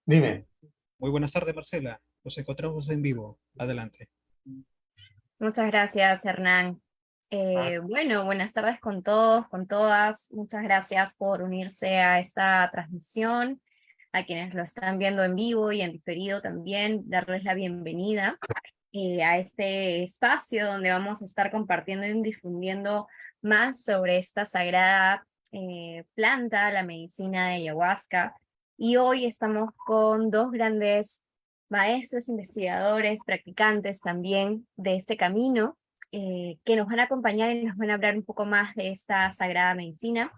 Dime. Muy buenas tardes, Marcela. Nos encontramos en vivo. Adelante. Muchas gracias, Hernán. Bueno, buenas tardes con todos, con todas. Muchas gracias por unirse a esta transmisión, a quienes lo están viendo en vivo y en diferido también, darles la bienvenida a este espacio donde vamos a estar compartiendo y difundiendo más sobre esta sagrada planta, la medicina de ayahuasca. Y hoy estamos con dos grandes maestros, investigadores, practicantes también de este camino, que nos van a acompañar y nos van a hablar un poco más de esta sagrada medicina.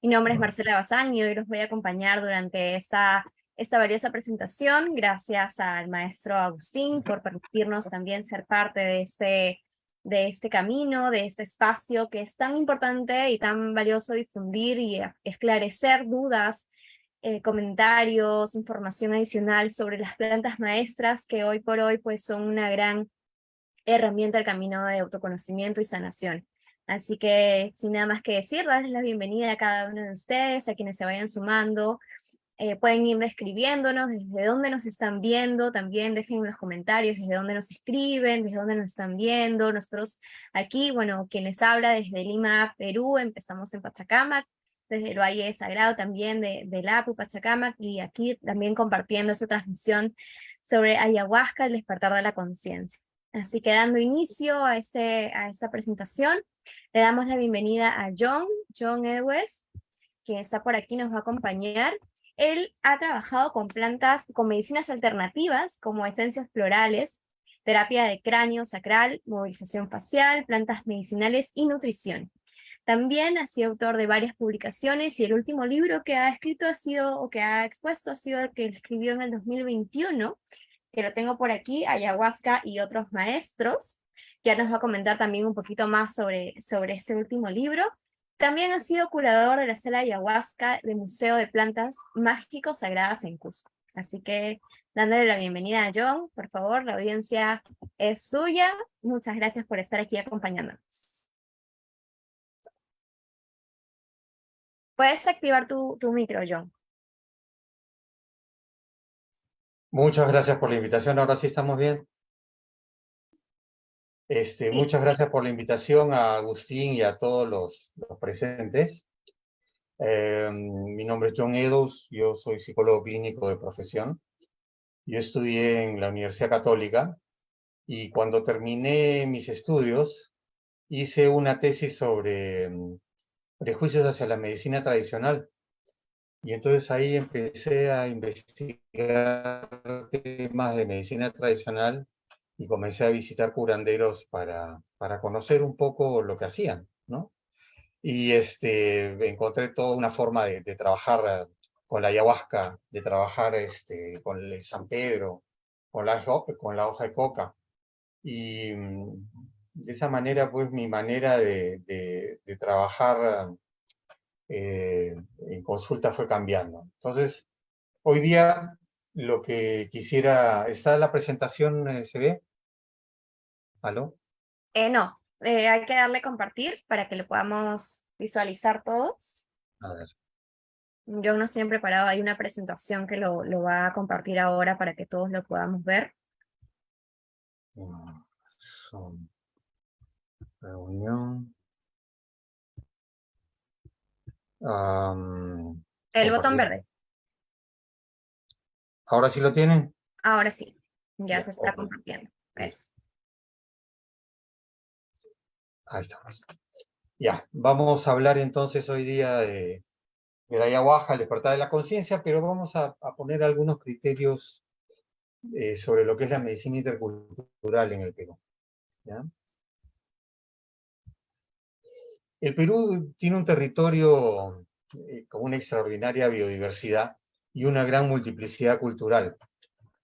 Mi nombre es Marcela Bazán y hoy los voy a acompañar durante esta valiosa presentación. Gracias al maestro Agustín por permitirnos también ser parte de este camino, de este espacio que es tan importante y tan valioso difundir y esclarecer dudas, comentarios, información adicional sobre las plantas maestras que hoy por hoy pues son una gran herramienta al camino de autoconocimiento y sanación. Así que sin nada más que decir, darles la bienvenida a cada uno de ustedes, a quienes se vayan sumando. Pueden ir escribiéndonos desde dónde nos están viendo, también dejen en los comentarios desde dónde nos escriben, desde dónde nos están viendo. Nosotros aquí, bueno, quien les habla desde Lima, Perú, empezamos en Pachacamac, desde el Valle Sagrado también del Apu, Pachacamac, y aquí también compartiendo esta transmisión sobre ayahuasca, el despertar de la conciencia. Así que dando inicio a esta presentación, le damos la bienvenida a John Edwards, que está por aquí, nos va a acompañar. Él ha trabajado con plantas, con medicinas alternativas, como esencias florales, terapia de cráneo sacral, movilización facial, plantas medicinales y nutrición. También ha sido autor de varias publicaciones y el último libro que ha escrito ha sido, o que ha expuesto, ha sido el que escribió en el 2021, que lo tengo por aquí, Ayahuasca y otros maestros. Ya nos va a comentar también un poquito más sobre este último libro. También ha sido curador de la sala ayahuasca del Museo de Plantas Mágicos Sagradas en Cusco. Así que dándole la bienvenida a John, por favor, la audiencia es suya. Muchas gracias por estar aquí acompañándonos. Puedes activar tu micro, John. Muchas gracias por la invitación. Ahora sí estamos bien. Sí. Muchas gracias por la invitación a Agustín y a todos los presentes. Mi nombre es John Edos, yo soy psicólogo clínico de profesión. Yo estudié en la Universidad Católica y cuando terminé mis estudios hice una tesis sobre prejuicios hacia la medicina tradicional. Y entonces ahí empecé a investigar temas de medicina tradicional y comencé a visitar curanderos para conocer un poco lo que hacían, ¿no? Y encontré toda una forma de trabajar con la ayahuasca, de trabajar con el San Pedro, con la hoja de coca. Y de esa manera, pues mi manera de trabajar en consulta fue cambiando. Entonces, hoy día lo que quisiera, ¿está la presentación, se ve? ¿Aló? No, hay que darle compartir para que lo podamos visualizar todos. A ver. Yo no estoy preparado, hay una presentación que lo va a compartir ahora para que todos lo podamos ver. Son reunión. El botón Compartir. verde, ¿Ahora sí lo tienen? ahora sí, ya Ya, se está ok. compartiendo. Listo. Eso. Ahí estamos. Ya, vamos a hablar entonces hoy día de la ayahuasca, el despertar de la conciencia, pero vamos a poner algunos criterios sobre lo que es la medicina intercultural en el Perú. ¿Ya? El Perú tiene un territorio con una extraordinaria biodiversidad y una gran multiplicidad cultural.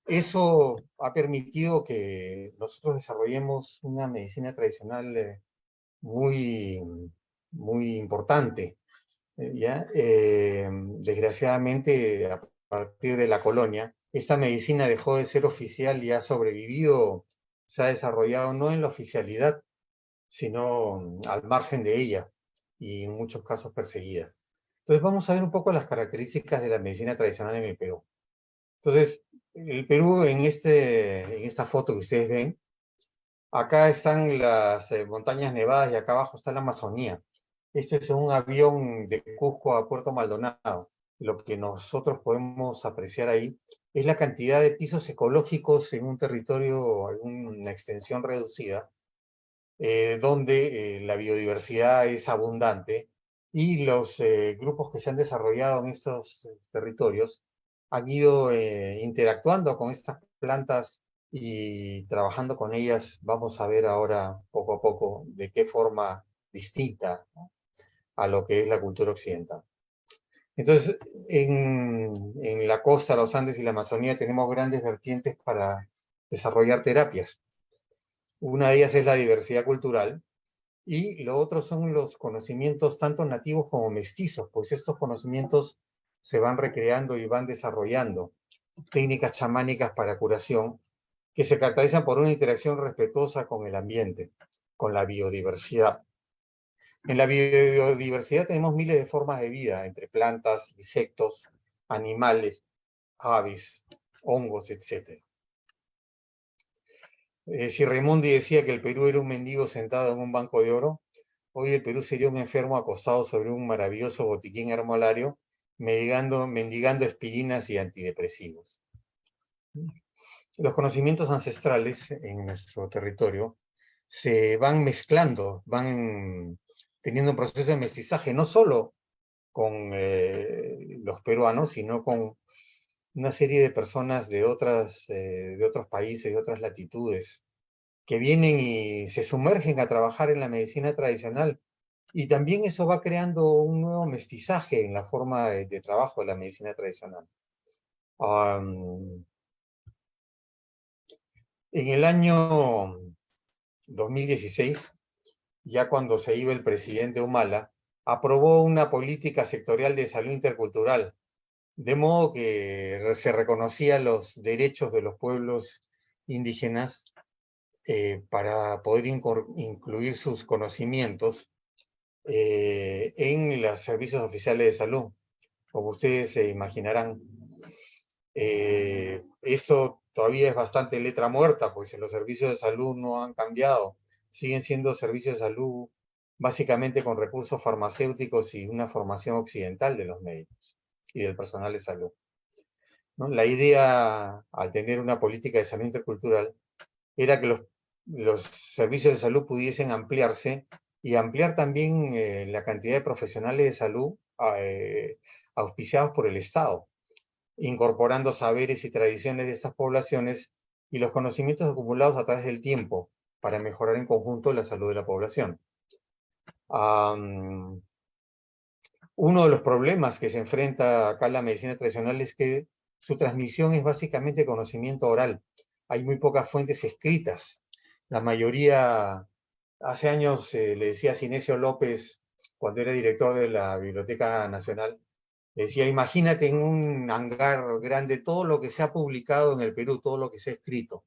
Eso ha permitido que nosotros desarrollemos una medicina tradicional muy, muy importante. ¿Ya? Desgraciadamente, a partir de la colonia, esta medicina dejó de ser oficial y ha sobrevivido, se ha desarrollado no en la oficialidad, sino al margen de ella y en muchos casos perseguida. Entonces vamos a ver un poco las características de la medicina tradicional en el Perú. Entonces, el Perú en esta foto que ustedes ven, acá están las montañas nevadas y acá abajo está la Amazonía. Este es un avión de Cusco a Puerto Maldonado. Lo que nosotros podemos apreciar ahí es la cantidad de pisos ecológicos en un territorio, en una extensión reducida, donde la biodiversidad es abundante y los grupos que se han desarrollado en estos territorios han ido interactuando con estas plantas y trabajando con ellas. Vamos a ver ahora poco a poco de qué forma distinta, ¿no?, a lo que es la cultura occidental. Entonces, en la costa, los Andes y la Amazonía tenemos grandes vertientes para desarrollar terapias. Una de ellas es la diversidad cultural, y lo otro son los conocimientos tanto nativos como mestizos, pues estos conocimientos se van recreando y van desarrollando técnicas chamánicas para curación que se caracterizan por una interacción respetuosa con el ambiente, con la biodiversidad. En la biodiversidad tenemos miles de formas de vida, entre plantas, insectos, animales, aves, hongos, etc. Si Raimondi decía que el Perú era un mendigo sentado en un banco de oro, hoy el Perú sería un enfermo acostado sobre un maravilloso botiquín herbolario, mendigando aspirinas y antidepresivos. Los conocimientos ancestrales en nuestro territorio se van mezclando, van teniendo un proceso de mestizaje, no solo con los peruanos, sino con una serie de personas de otros países, de otras latitudes, que vienen y se sumergen a trabajar en la medicina tradicional. Y también eso va creando un nuevo mestizaje en la forma de trabajo de la medicina tradicional. En el año 2016, ya cuando se iba el presidente Humala, aprobó una política sectorial de salud intercultural, de modo que se reconocían los derechos de los pueblos indígenas para poder incluir sus conocimientos en los servicios oficiales de salud. Como ustedes se imaginarán, esto todavía es bastante letra muerta, pues los servicios de salud no han cambiado. Siguen siendo servicios de salud básicamente con recursos farmacéuticos y una formación occidental de los médicos y del personal de salud, ¿no? La idea, al tener una política de salud intercultural, era que los servicios de salud pudiesen ampliarse y ampliar también la cantidad de profesionales de salud auspiciados por el Estado, incorporando saberes y tradiciones de estas poblaciones y los conocimientos acumulados a través del tiempo para mejorar en conjunto la salud de la población. Uno de los problemas que se enfrenta acá la medicina tradicional es que su transmisión es básicamente conocimiento oral. Hay muy pocas fuentes escritas. La mayoría, hace años le decía a Sinesio López, cuando era director de la Biblioteca Nacional, le decía, imagínate en un hangar grande todo lo que se ha publicado en el Perú, todo lo que se ha escrito,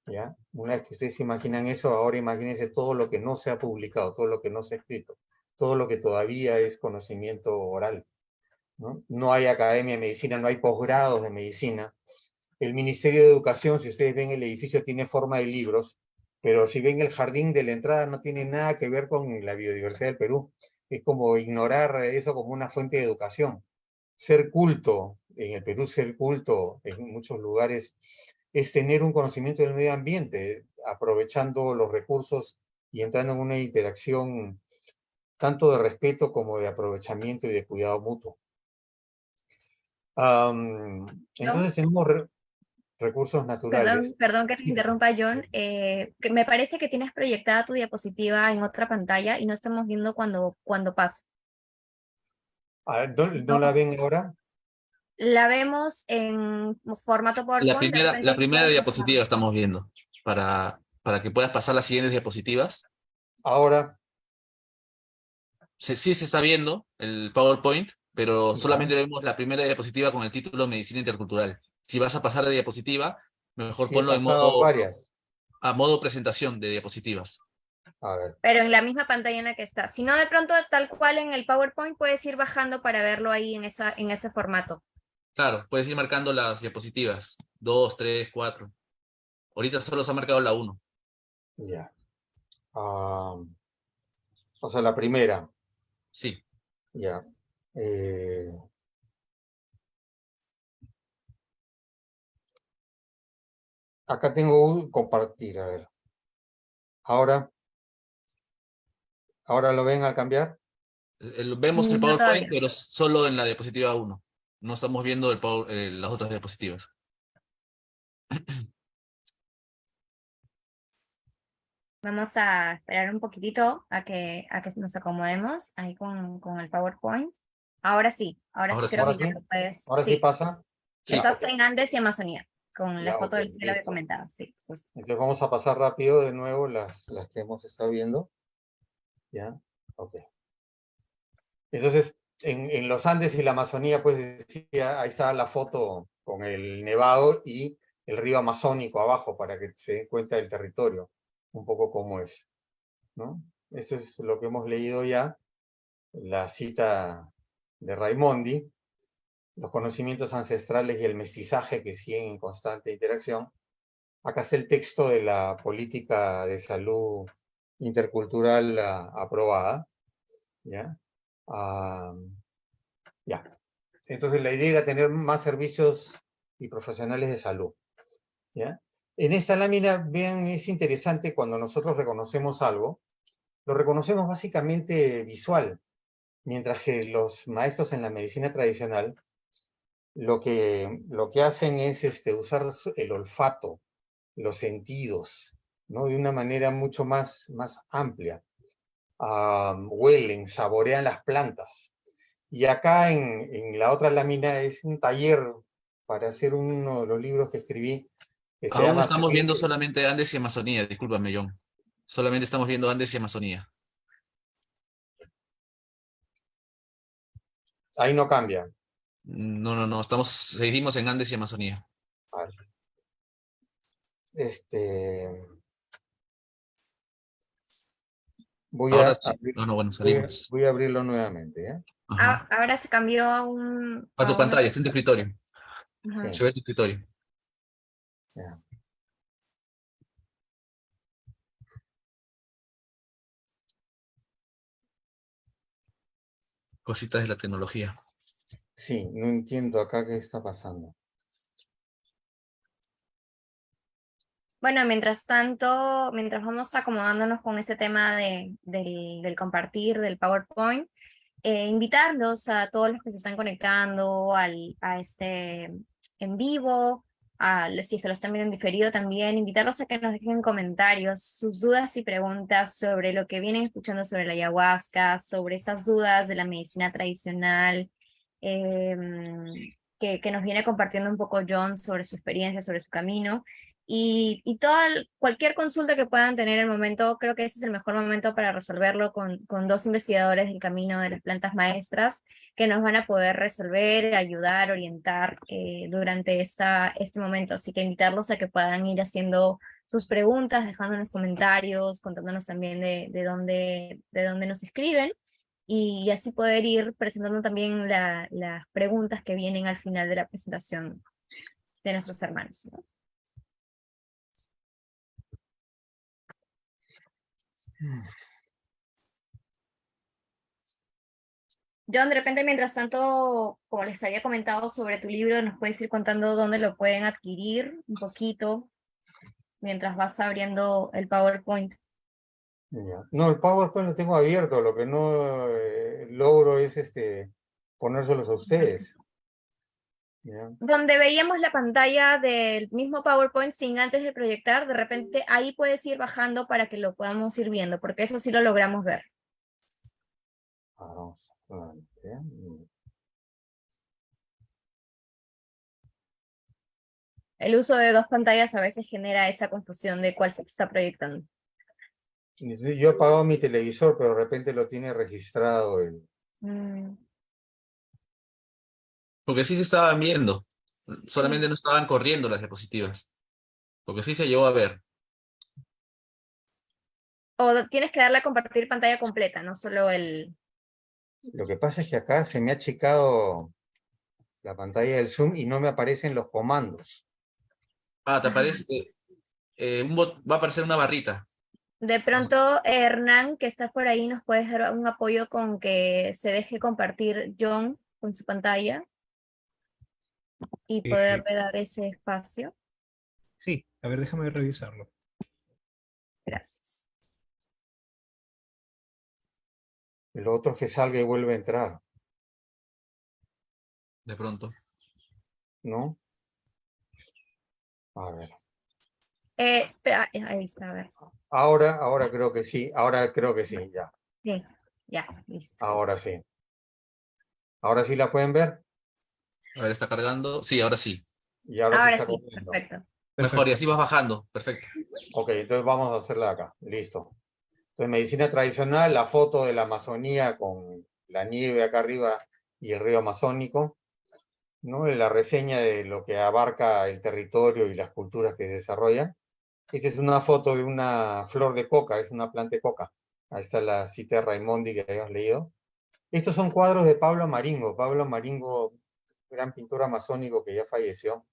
¿ya? Una vez que ustedes se imaginan eso, ahora imagínense todo lo que no se ha publicado, todo lo que no se ha escrito, todo lo que todavía es conocimiento oral, ¿no? No hay academia de medicina, no hay posgrados de medicina. El Ministerio de Educación, si ustedes ven el edificio, tiene forma de libros, pero si ven el jardín de la entrada no tiene nada que ver con la biodiversidad del Perú. Es como ignorar eso como una fuente de educación. Ser culto, en el Perú ser culto en muchos lugares, es tener un conocimiento del medio ambiente, aprovechando los recursos y entrando en una interacción tanto de respeto como de aprovechamiento y de cuidado mutuo. Entonces tenemos recursos naturales. Perdón que te interrumpa, John. Que me parece que tienes proyectada tu diapositiva en otra pantalla y no estamos viendo cuando pasa. ¿No la ven ahora? La vemos en formato PowerPoint. La primera diapositiva estamos viendo, para que puedas pasar las siguientes diapositivas. Ahora. Sí, se está viendo el PowerPoint, pero solamente vemos la primera diapositiva con el título Medicina Intercultural. Si vas a pasar de diapositiva, mejor ponlo en modo presentación de diapositivas. A ver. Pero en la misma pantalla en la que está. Si no, de pronto, tal cual en el PowerPoint, puedes ir bajando para verlo ahí en ese formato. Claro, puedes ir marcando las diapositivas. 2, 3, 4. Ahorita solo se ha marcado la 1. Ya. O sea, la primera. Sí. Ya. Acá tengo un compartir, a ver. Ahora lo ven al cambiar. Vemos el No PowerPoint, todavía. pero solo en la diapositiva 1. No estamos viendo las otras diapositivas. Vamos a esperar un poquitito a que nos acomodemos ahí con el PowerPoint. Ahora sí Ahora sí. creo Ahora que ya sí. lo puedes. Ahora sí Sí, pasa. Sí. Ya, estás ok. en Andes y Amazonía, con la Ya, foto ok, del cielo que listo. comentabas. Sí, justo. Entonces vamos a pasar rápido de nuevo las que hemos estado viendo. Ya, ok. Entonces, en los Andes y la Amazonía, pues decía, ahí está la foto con el nevado y el río Amazónico abajo para que se den cuenta del territorio, un poco cómo es, ¿no? Eso es lo que hemos leído ya, la cita de Raimondi, los conocimientos ancestrales y el mestizaje que siguen en constante interacción. Acá está el texto de la política de salud intercultural aprobada, ¿ya? Ah, ya. Entonces la idea era tener más servicios y profesionales de salud, ¿ya? En esta lámina, vean, es interesante cuando nosotros reconocemos algo, lo reconocemos básicamente visual, mientras que los maestros en la medicina tradicional lo que hacen es usar el olfato, los sentidos, ¿no? De una manera mucho más amplia. Huelen, saborean las plantas. Y acá en la otra lámina es un taller para hacer uno de los libros que escribí, que se Aún llama estamos viendo solamente Andes y Amazonía, discúlpame, John. Solamente estamos viendo Andes y Amazonía. Ahí no cambia. No, seguimos en Andes y Amazonía. Vale. Voy Ahora a sí. abrir, No, bueno, salimos. voy a abrirlo nuevamente, ¿ya? Ajá. Ahora se cambió A tu a una... pantalla, está en tu escritorio. Ajá. Se ve tu escritorio. Ya. Cositas de la tecnología. Sí, no entiendo acá qué está pasando. Bueno, mientras tanto, mientras vamos acomodándonos con este tema del compartir, del PowerPoint, invitarlos a todos los que se están conectando a este en vivo, si es que lo están viendo en diferido también, invitarlos a que nos dejen comentarios, sus dudas y preguntas sobre lo que vienen escuchando sobre la ayahuasca, sobre esas dudas de la medicina tradicional, que nos viene compartiendo un poco John sobre su experiencia, sobre su camino. Y cualquier consulta que puedan tener en el momento, creo que ese es el mejor momento para resolverlo con dos investigadores del camino de las plantas maestras que nos van a poder resolver, ayudar, orientar durante este momento. Así que invitarlos a que puedan ir haciendo sus preguntas, dejándonos comentarios, contándonos también de dónde nos escriben y así poder ir presentando también las preguntas que vienen al final de la presentación de nuestros hermanos, ¿no? John, de repente, mientras tanto, como les había comentado sobre tu libro, nos puedes ir contando dónde lo pueden adquirir un poquito, mientras vas abriendo el PowerPoint. Ya. No, el PowerPoint lo tengo abierto, lo que no logro es ponérselos a ustedes. ¿Ya? Donde veíamos la pantalla del mismo PowerPoint sin antes de proyectar, de repente ahí puedes ir bajando para que lo podamos ir viendo, porque eso sí lo logramos ver. Vamos adelante. El uso de dos pantallas a veces genera esa confusión de cuál se está proyectando. Yo he apagado mi televisor, pero de repente lo tiene registrado el... Porque sí se estaban viendo. Solamente Sí. no estaban corriendo las diapositivas. Porque sí se llegó a ver. O tienes que darle a compartir pantalla completa, no solo el... Lo que pasa es que acá se me ha achicado la pantalla del Zoom y no me aparecen los comandos. Ah, te aparece, va a aparecer una barrita. De pronto, Hernán, que estás por ahí, nos puedes dar un apoyo con que se deje compartir John con su pantalla y poderle dar ese espacio. Sí, a ver, déjame revisarlo. Gracias. Lo otro es que salga y vuelve a entrar, De pronto. ¿no? A ver. Espera, ahí está, a ver. Ahora creo que sí, ya. Sí, ya, listo. Ahora sí. ¿Ahora sí la pueden ver? A ver, está cargando. Sí, ahora sí. Y ahora sí Ahora está sí, corriendo. perfecto. Mejor, y así vas bajando. Perfecto. Ok, entonces vamos a hacerla acá. Listo. Entonces, medicina tradicional, la foto de la Amazonía con la nieve acá arriba y el río Amazónico, ¿no? La reseña de lo que abarca el territorio y las culturas que se desarrollan. Esta es una foto de una flor de coca, es una planta de coca. Ahí está la cita de Raimondi que habíamos leído. Estos son cuadros de Pablo Maringo. Pablo Maringo, gran pintor amazónico que ya falleció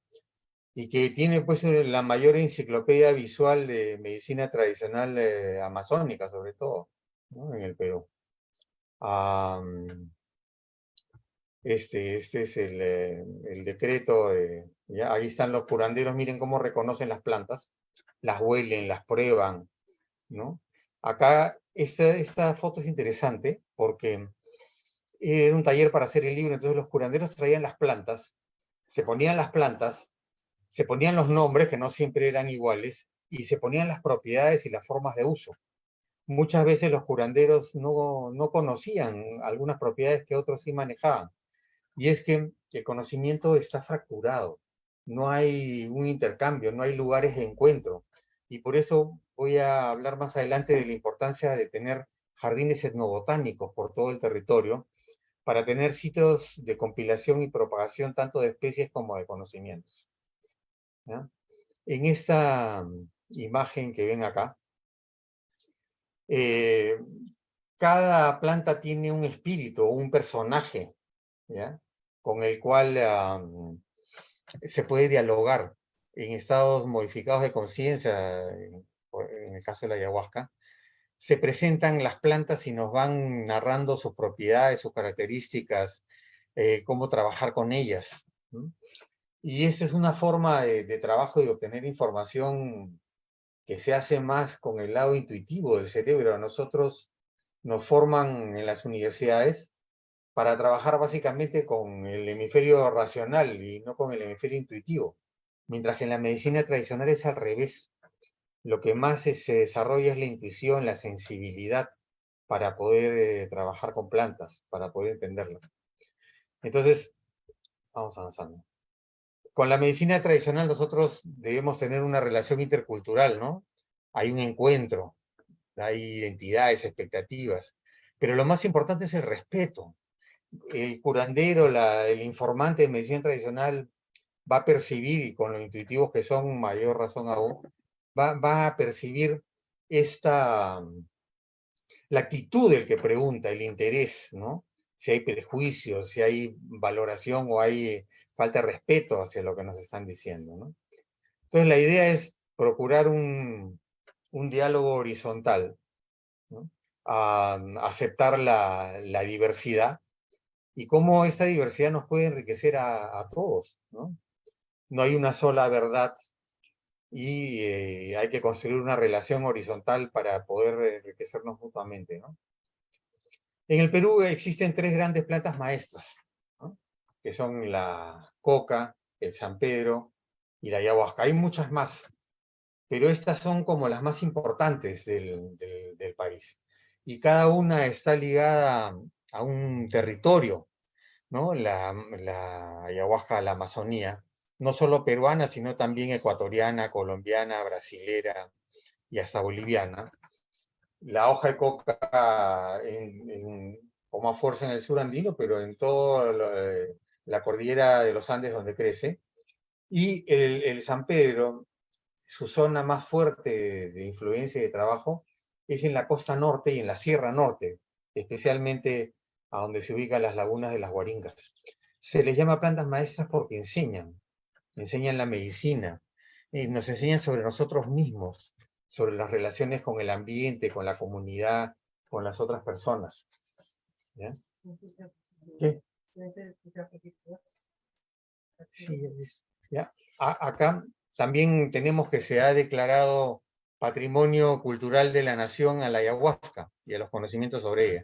y que tiene pues la mayor enciclopedia visual de medicina tradicional amazónica, sobre todo, ¿no? En el Perú. Este es el decreto, ¿ya? Ahí están los curanderos, miren cómo reconocen las plantas, las huelen, las prueban, ¿no? Acá esta foto es interesante porque era un taller para hacer el libro, entonces los curanderos traían las plantas, se ponían las plantas, se ponían los nombres, que no siempre eran iguales, y se ponían las propiedades y las formas de uso. Muchas veces los curanderos no conocían algunas propiedades que otros sí manejaban. Y es que el conocimiento está fracturado, no hay un intercambio, no hay lugares de encuentro. Y por eso voy a hablar más adelante de la importancia de tener jardines etnobotánicos por todo el territorio para tener sitios de compilación y propagación tanto de especies como de conocimientos, ¿ya? En esta imagen que ven acá, cada planta tiene un espíritu o un personaje, ¿ya? Con el cual se puede dialogar en estados modificados de conciencia, en el caso de la ayahuasca. Se presentan las plantas y nos van narrando sus propiedades, sus características, cómo trabajar con ellas, ¿no? Y esta es una forma de trabajo y de obtener información que se hace más con el lado intuitivo del cerebro. A nosotros nos forman en las universidades para trabajar básicamente con el hemisferio racional y no con el hemisferio intuitivo. Mientras que en la medicina tradicional es al revés. Lo que más se desarrolla es la intuición, la sensibilidad para poder trabajar con plantas, para poder entenderlas. Entonces, vamos avanzando. Con la medicina tradicional nosotros debemos tener una relación intercultural, ¿no? Hay un encuentro, hay identidades, expectativas, pero lo más importante es el respeto. El curandero, el informante de medicina tradicional va a percibir, y con lo intuitivos que son, mayor razón aún, va a percibir la actitud del que pregunta, el interés, ¿no? Si hay prejuicios, si hay valoración o hay falta de respeto hacia lo que nos están diciendo, ¿no? Entonces la idea es procurar un diálogo horizontal, ¿no? Aceptar la diversidad y cómo esta diversidad nos puede enriquecer a todos, ¿no? No hay una sola verdad y hay que construir una relación horizontal para poder enriquecernos mutuamente, ¿no? En el Perú existen tres grandes plantas maestras, ¿no? Que son la coca, el San Pedro y la ayahuasca. Hay muchas más, pero estas son como las más importantes del país. Y cada una está ligada a un territorio, ¿no? La ayahuasca, la Amazonía, no solo peruana, sino también ecuatoriana, colombiana, brasilera y hasta boliviana. La hoja de coca con más fuerza en el sur andino, pero en toda la cordillera de los Andes donde crece. Y el San Pedro, su zona más fuerte de influencia y de trabajo es en la costa norte y en la sierra norte, especialmente a donde se ubican las lagunas de las Guaringas. se les llama plantas maestras porque enseñan la medicina, nos enseñan sobre nosotros mismos, sobre las relaciones con el ambiente, con la comunidad, con las otras personas. ¿Ya? ¿Qué? Sí, ya. Acá también tenemos que se ha declarado Patrimonio Cultural de la Nación a la ayahuasca y a los conocimientos sobre ella.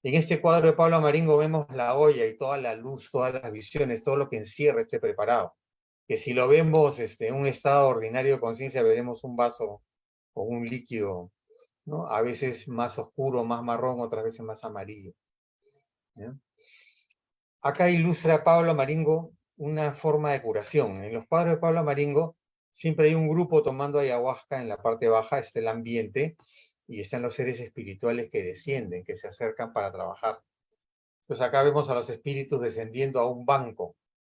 En este cuadro de Pablo Maringo vemos la olla y toda la luz, todas las visiones, todo lo que encierra este preparado. Que si lo vemos en un estado ordinario de conciencia, veremos un vaso con un líquido, ¿no? A veces más oscuro, más marrón, otras veces más amarillo. ¿Ya? Acá ilustra Pablo Maringo una forma de curación. En los cuadros de Pablo Maringo siempre hay un grupo tomando ayahuasca en la parte baja, está el ambiente, y están los seres espirituales que descienden, que se acercan para trabajar. Entonces acá vemos a los espíritus descendiendo a un banco.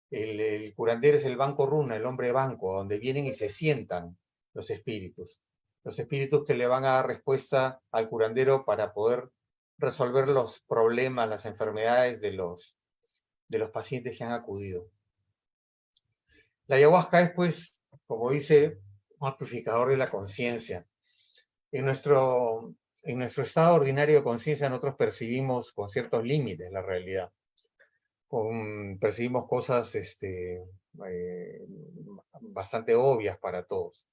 El curandero es el banco runa, el hombre banco, donde vienen y se sientan los espíritus. Los espíritus que le van a dar respuesta al curandero para poder resolver los problemas, las enfermedades de los pacientes que han acudido. La ayahuasca es, pues, como dice, un amplificador de la conciencia. En nuestro estado ordinario de conciencia nosotros percibimos con ciertos límites la realidad. Percibimos cosas bastante obvias para todos.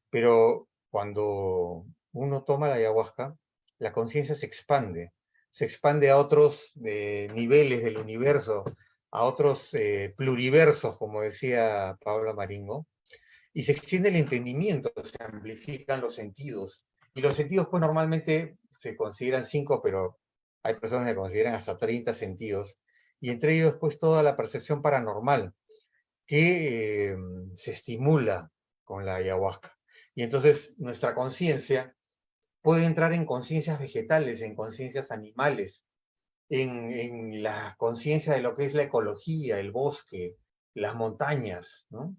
Pero cuando uno toma la ayahuasca, la conciencia se expande a otros niveles del universo, a otros pluriversos, como decía Pablo Maringo, y se extiende el entendimiento, se amplifican los sentidos. Y los sentidos, pues normalmente se consideran 5, pero hay personas que consideran hasta 30 sentidos, y entre ellos, pues toda la percepción paranormal, que se estimula con la ayahuasca. Y entonces nuestra conciencia puede entrar en conciencias vegetales, en conciencias animales, en la conciencia de lo que es la ecología, el bosque, las montañas, ¿no?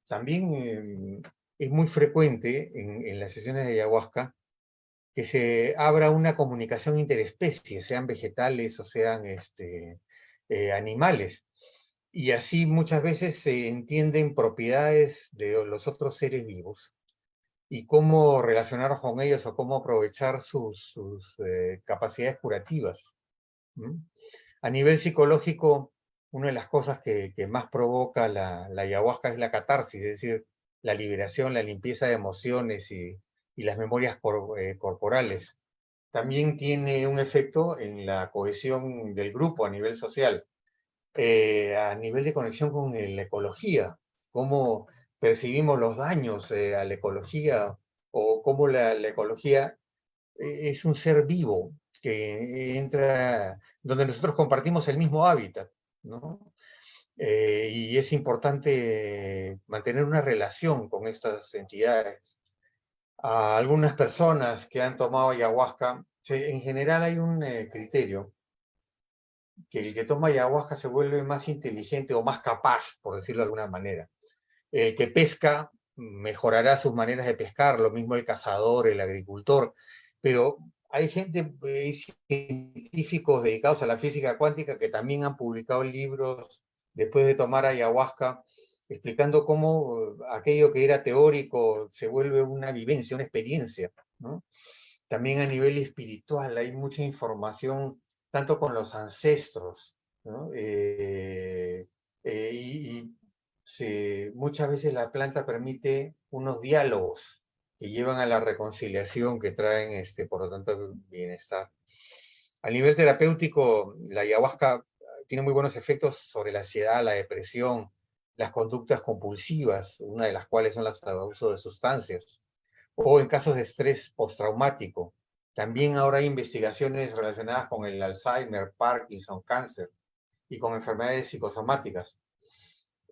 También es muy frecuente en las sesiones de ayahuasca que se abra una comunicación interespecies, sean vegetales o sean animales. Y así muchas veces se entienden propiedades de los otros seres vivos y cómo relacionarnos con ellos o cómo aprovechar sus capacidades curativas. A nivel psicológico, una de las cosas que más provoca la ayahuasca es la catarsis, es decir, la liberación, la limpieza de emociones y las memorias corporales. También tiene un efecto en la cohesión del grupo a nivel social. A nivel de conexión con la ecología, cómo percibimos los daños a la ecología o cómo la ecología es un ser vivo que entra donde nosotros compartimos el mismo hábitat, ¿no? Y es importante mantener una relación con estas entidades. A algunas personas que han tomado ayahuasca, en general hay un criterio que el que toma ayahuasca se vuelve más inteligente o más capaz, por decirlo de alguna manera. El que pesca mejorará sus maneras de pescar, lo mismo el cazador, el agricultor, pero hay científicos dedicados a la física cuántica que también han publicado libros después de tomar ayahuasca, explicando cómo aquello que era teórico se vuelve una vivencia, una experiencia, ¿no? También a nivel espiritual hay mucha información tanto con los ancestros, ¿no? Muchas veces la planta permite unos diálogos que llevan a la reconciliación, que traen, por lo tanto, bienestar. A nivel terapéutico, la ayahuasca tiene muy buenos efectos sobre la ansiedad, la depresión, las conductas compulsivas, una de las cuales son el abuso de sustancias, o en casos de estrés postraumático. También ahora hay investigaciones relacionadas con el Alzheimer, Parkinson, cáncer y con enfermedades psicosomáticas.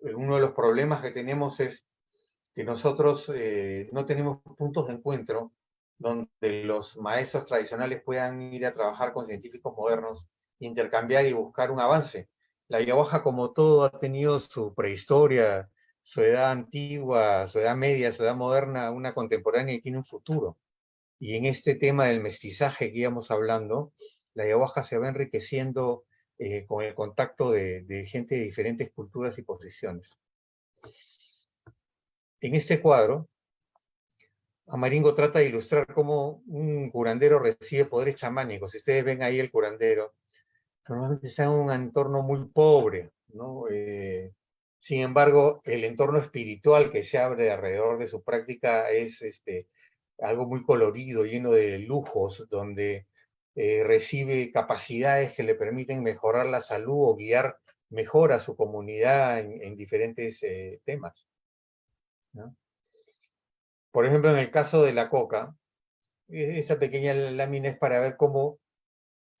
Uno de los problemas que tenemos es que nosotros no tenemos puntos de encuentro donde los maestros tradicionales puedan ir a trabajar con científicos modernos, intercambiar y buscar un avance. La ayahuasca, como todo, ha tenido su prehistoria, su edad antigua, su edad media, su edad moderna, una contemporánea y tiene un futuro. Y en este tema del mestizaje que íbamos hablando, la ayahuasca se va enriqueciendo con el contacto de gente de diferentes culturas y posiciones. En este cuadro, Amaringo trata de ilustrar cómo un curandero recibe poderes chamánicos. Si ustedes ven ahí el curandero, normalmente está en un entorno muy pobre, ¿no? Sin embargo, el entorno espiritual que se abre alrededor de su práctica es algo muy colorido, lleno de lujos, donde recibe capacidades que le permiten mejorar la salud o guiar mejor a su comunidad en diferentes temas, ¿no? Por ejemplo, en el caso de la coca, esa pequeña lámina es para ver cómo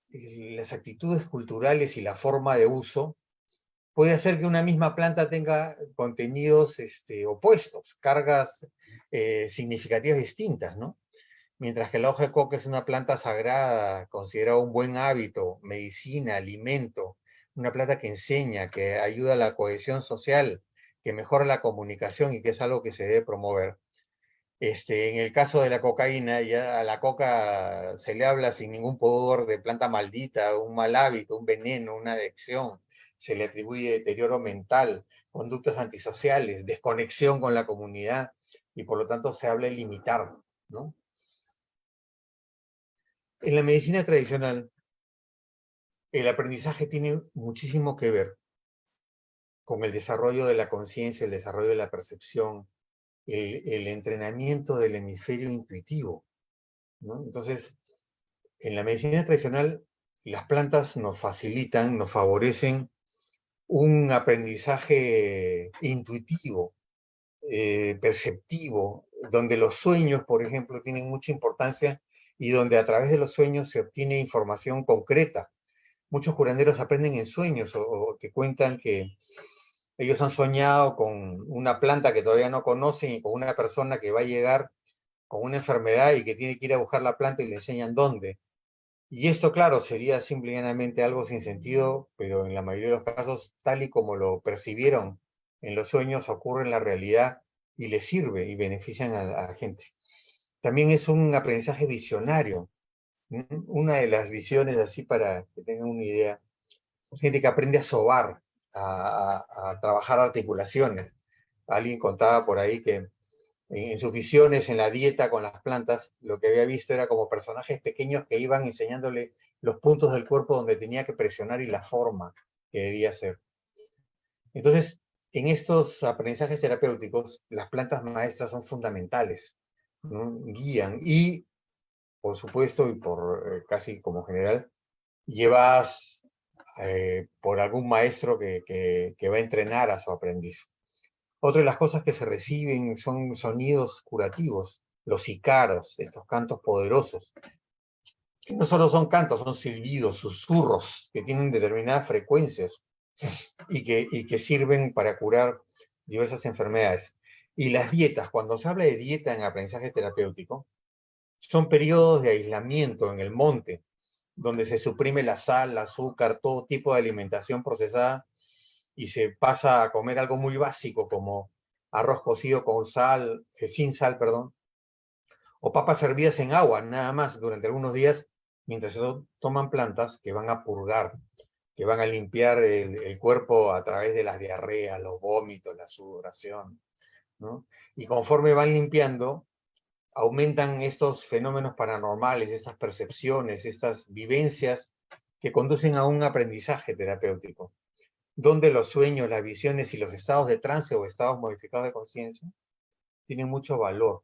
las actitudes culturales y la forma de uso puede hacer que una misma planta tenga contenidos opuestos, cargas significativas distintas, ¿no? Mientras que la hoja de coca es una planta sagrada, considerada un buen hábito, medicina, alimento, una planta que enseña, que ayuda a la cohesión social, que mejora la comunicación y que es algo que se debe promover. En el caso de la cocaína, ya a la coca se le habla sin ningún pudor de planta maldita, un mal hábito, un veneno, una adicción. Se le atribuye deterioro mental, conductas antisociales, desconexión con la comunidad, y por lo tanto se habla de limitar, ¿no? En la medicina tradicional, el aprendizaje tiene muchísimo que ver con el desarrollo de la conciencia, el desarrollo de la percepción, el entrenamiento del hemisferio intuitivo, ¿no? Entonces, en la medicina tradicional, las plantas nos facilitan, nos favorecen un aprendizaje intuitivo, perceptivo, donde los sueños, por ejemplo, tienen mucha importancia y donde a través de los sueños se obtiene información concreta. Muchos curanderos aprenden en sueños o te cuentan que ellos han soñado con una planta que todavía no conocen y con una persona que va a llegar con una enfermedad y que tiene que ir a buscar la planta y le enseñan dónde. Y esto, claro, sería simplemente algo sin sentido, pero en la mayoría de los casos, tal y como lo percibieron en los sueños, ocurre en la realidad y les sirve y benefician a la gente. También es un aprendizaje visionario. Una de las visiones, así para que tengan una idea, gente que aprende a sobar, a trabajar articulaciones. Alguien contaba por ahí que en sus visiones, en la dieta con las plantas, lo que había visto era como personajes pequeños que iban enseñándole los puntos del cuerpo donde tenía que presionar y la forma que debía hacer. Entonces, en estos aprendizajes terapéuticos, las plantas maestras son fundamentales, ¿no? Guían y, por supuesto, y por casi como general, llevas por algún maestro que va a entrenar a su aprendiz. Otra de las cosas que se reciben son sonidos curativos, los icaros, estos cantos poderosos, que no solo son cantos, son silbidos, susurros, que tienen determinadas frecuencias y que sirven para curar diversas enfermedades. Y las dietas, cuando se habla de dieta en aprendizaje terapéutico, son periodos de aislamiento en el monte, donde se suprime la sal, el azúcar, todo tipo de alimentación procesada y se pasa a comer algo muy básico como arroz cocido con sal, sin sal, perdón, o papas hervidas en agua, nada más, durante algunos días, mientras se toman plantas que van a purgar, que van a limpiar el cuerpo a través de las diarreas, los vómitos, la sudoración, ¿no? Y conforme van limpiando, aumentan estos fenómenos paranormales, estas percepciones, estas vivencias que conducen a un aprendizaje terapéutico, donde los sueños, las visiones y los estados de trance o estados modificados de conciencia tienen mucho valor.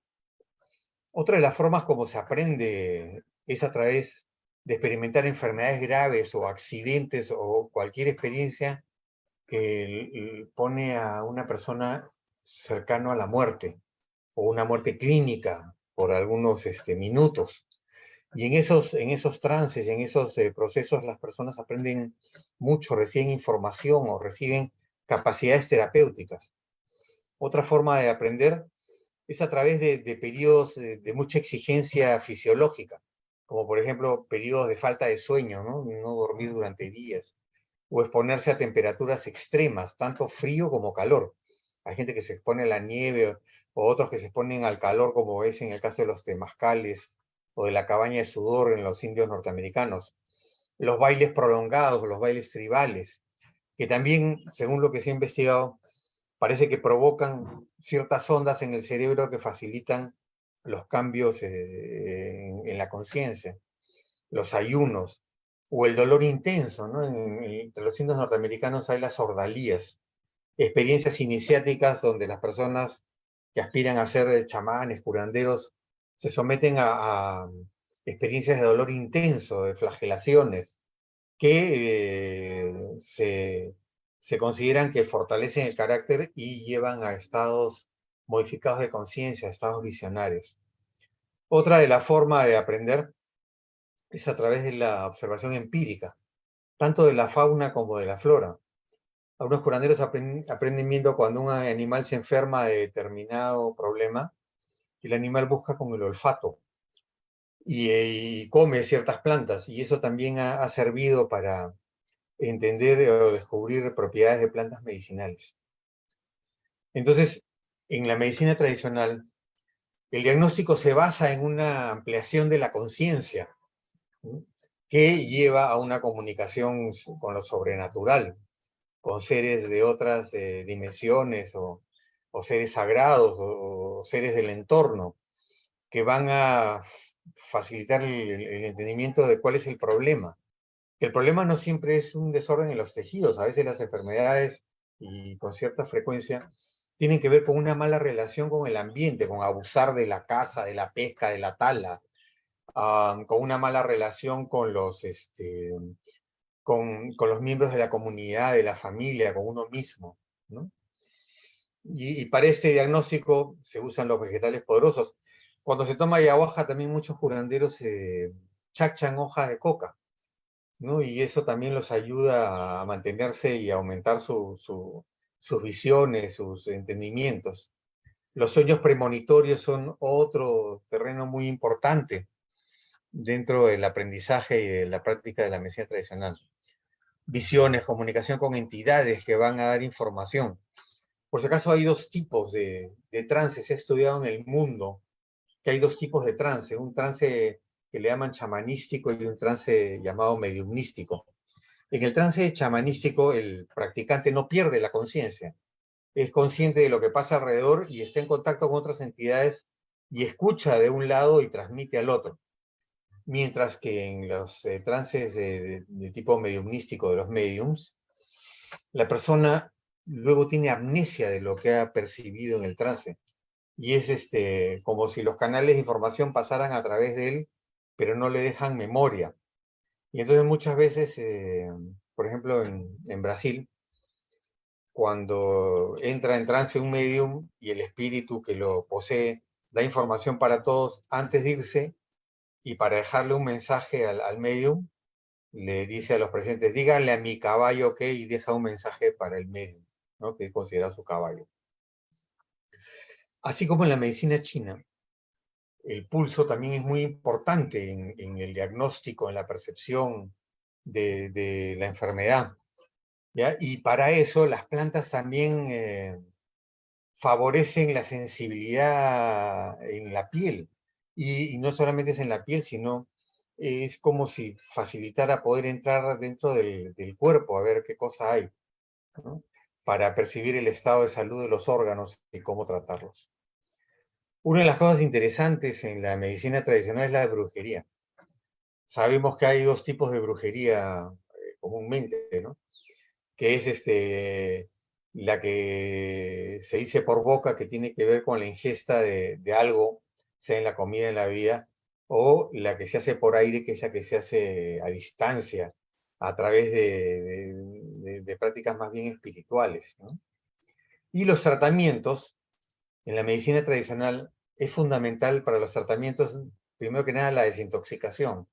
Otra de las formas como se aprende es a través de experimentar enfermedades graves o accidentes o cualquier experiencia que pone a una persona cercano a la muerte o una muerte clínica por algunos minutos. Y en esos trances, en esos procesos, las personas aprenden mucho, reciben información o reciben capacidades terapéuticas. Otra forma de aprender es a través de periodos de mucha exigencia fisiológica, como por ejemplo periodos de falta de sueño, ¿no? No dormir durante días, o exponerse a temperaturas extremas, tanto frío como calor. Hay gente que se expone a la nieve, o otros que se exponen al calor, como es en el caso de los temazcales, o de la cabaña de sudor en los indios norteamericanos. los bailes prolongados, los bailes tribales, que también, según lo que se ha investigado, parece que provocan ciertas ondas en el cerebro que facilitan los cambios en la conciencia, los ayunos, o el dolor intenso, ¿no? Entre los indios norteamericanos hay las ordalías, experiencias iniciáticas donde las personas que aspiran a ser chamanes, curanderos, se someten a experiencias de dolor intenso, de flagelaciones, que se consideran que fortalecen el carácter y llevan a estados modificados de conciencia, estados visionarios. Otra de las formas de aprender es a través de la observación empírica, tanto de la fauna como de la flora. Algunos curanderos aprenden viendo cuando un animal se enferma de determinado problema, y el animal busca con el olfato y come ciertas plantas, y eso también ha servido para entender o descubrir propiedades de plantas medicinales. Entonces, en la medicina tradicional, el diagnóstico se basa en una ampliación de la conciencia, ¿sí?, que lleva a una comunicación con lo sobrenatural, con seres de otras dimensiones o seres sagrados o seres del entorno, que van a facilitar el entendimiento de cuál es el problema. El problema no siempre es un desorden en los tejidos, a veces las enfermedades, y con cierta frecuencia, tienen que ver con una mala relación con el ambiente, con abusar de la caza, de la pesca, de la tala, con una mala relación con con los miembros de la comunidad, de la familia, con uno mismo, ¿no? Y para este diagnóstico se usan los vegetales poderosos. Cuando se toma ayahuasca, también muchos curanderos chachan hojas de coca, ¿no? Y eso también los ayuda a mantenerse y a aumentar sus visiones, sus entendimientos. Los sueños premonitorios son otro terreno muy importante dentro del aprendizaje y de la práctica de la medicina tradicional. Visiones, comunicación con entidades que van a dar información. Por si acaso hay dos tipos de trance, se ha estudiado en el mundo que hay dos tipos de trance, un trance que le llaman chamanístico y un trance llamado mediumnístico. En el trance chamanístico, el practicante no pierde la conciencia, es consciente de lo que pasa alrededor y está en contacto con otras entidades y escucha de un lado y transmite al otro. Mientras que en los trances de tipo mediumnístico de los mediums, la persona luego tiene amnesia de lo que ha percibido en el trance. Y es como si los canales de información pasaran a través de él, pero no le dejan memoria. Y entonces muchas veces, por ejemplo, en Brasil, cuando entra en trance un medium y el espíritu que lo posee da información para todos antes de irse, y para dejarle un mensaje al medium, le dice a los presentes, díganle a mi caballo que, y deja un mensaje para el medium, ¿no?, que es considerado su caballo. Así como en la medicina china, el pulso también es muy importante en el diagnóstico, en la percepción de la enfermedad, ¿ya? Y para eso las plantas también favorecen la sensibilidad en la piel. Y no solamente es en la piel, sino es como si facilitara poder entrar dentro del cuerpo a ver qué cosa hay, ¿no?, para percibir el estado de salud de los órganos y cómo tratarlos. Una de las cosas interesantes en la medicina tradicional es la brujería. Sabemos que hay dos tipos de brujería comúnmente, ¿no?, que es la que se dice por boca, que tiene que ver con la ingesta de algo, sea en la comida, en la bebida, o la que se hace por aire, que es la que se hace a distancia, a través de prácticas más bien espirituales, ¿no? Y los tratamientos, en la medicina tradicional, es fundamental para los tratamientos, primero que nada, la desintoxicación,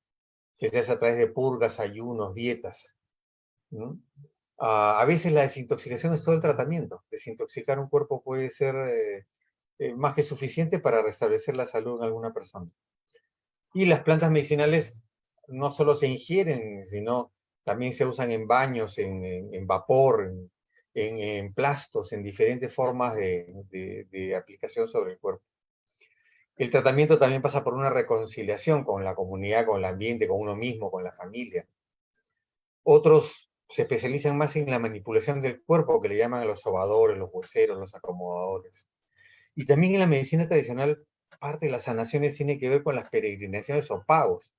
que se hace a través de purgas, ayunos, dietas, ¿no? A veces la desintoxicación es todo el tratamiento. Desintoxicar un cuerpo puede ser más que suficiente para restablecer la salud en alguna persona. Y las plantas medicinales no solo se ingieren, sino también se usan en baños, en vapor, en plastos, en diferentes formas de aplicación sobre el cuerpo. El tratamiento también pasa por una reconciliación con la comunidad, con el ambiente, con uno mismo, con la familia. Otros se especializan más en la manipulación del cuerpo, que le llaman a los sobadores, los hueseros, los acomodadores. Y también en la medicina tradicional, parte de las sanaciones tiene que ver con las peregrinaciones o pagos,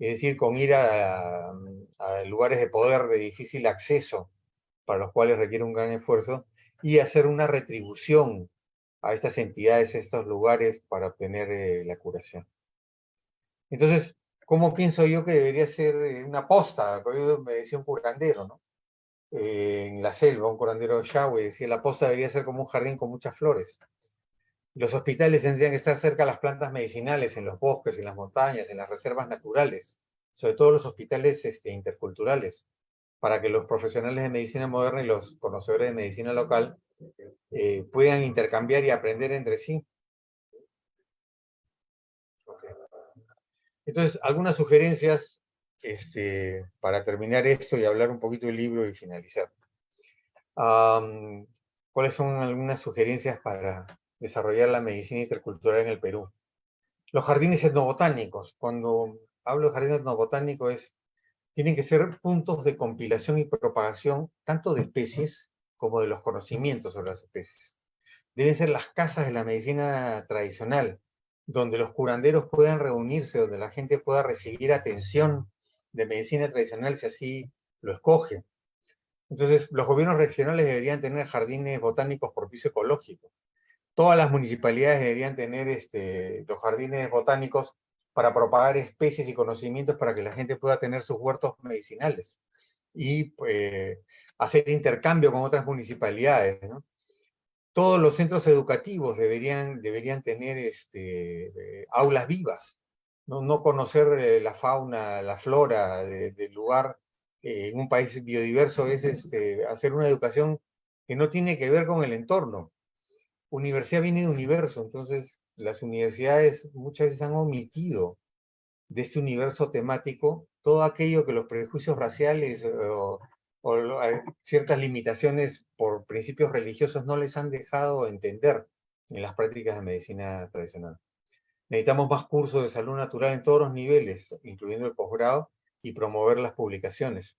es decir, con ir a lugares de poder de difícil acceso, para los cuales requiere un gran esfuerzo, y hacer una retribución a estas entidades, a estos lugares, para obtener la curación. Entonces, ¿cómo pienso yo que debería ser una posta? Me decía un curandero, ¿no? En la selva, un curandero Yahweh decía, la posta debería ser como un jardín con muchas flores. Los hospitales tendrían que estar cerca de las plantas medicinales, en los bosques, en las montañas, en las reservas naturales, sobre todo los hospitales interculturales, para que los profesionales de medicina moderna y los conocedores de medicina local puedan intercambiar y aprender entre sí. Okay. Entonces, algunas sugerencias para terminar esto y hablar un poquito del libro y finalizar. ¿Cuáles son algunas sugerencias para desarrollar la medicina intercultural en el Perú? Los jardines etnobotánicos. Cuando hablo de jardines etnobotánicos, tienen que ser puntos de compilación y propagación tanto de especies como de los conocimientos sobre las especies. Deben ser las casas de la medicina tradicional, donde los curanderos puedan reunirse, donde la gente pueda recibir atención de medicina tradicional si así lo escoge. Entonces, los gobiernos regionales deberían tener jardines botánicos por piso ecológico. Todas las municipalidades deberían tener los jardines botánicos para propagar especies y conocimientos para que la gente pueda tener sus huertos medicinales y hacer intercambio con otras municipalidades, ¿no? Todos los centros educativos deberían tener aulas vivas, ¿no? No conocer la fauna, la flora del lugar en un país biodiverso es hacer una educación que no tiene que ver con el entorno. Universidad viene de universo, entonces las universidades muchas veces han omitido de este universo temático todo aquello que los prejuicios raciales o ciertas limitaciones por principios religiosos no les han dejado entender en las prácticas de medicina tradicional. Necesitamos más cursos de salud natural en todos los niveles, incluyendo el posgrado, y promover las publicaciones,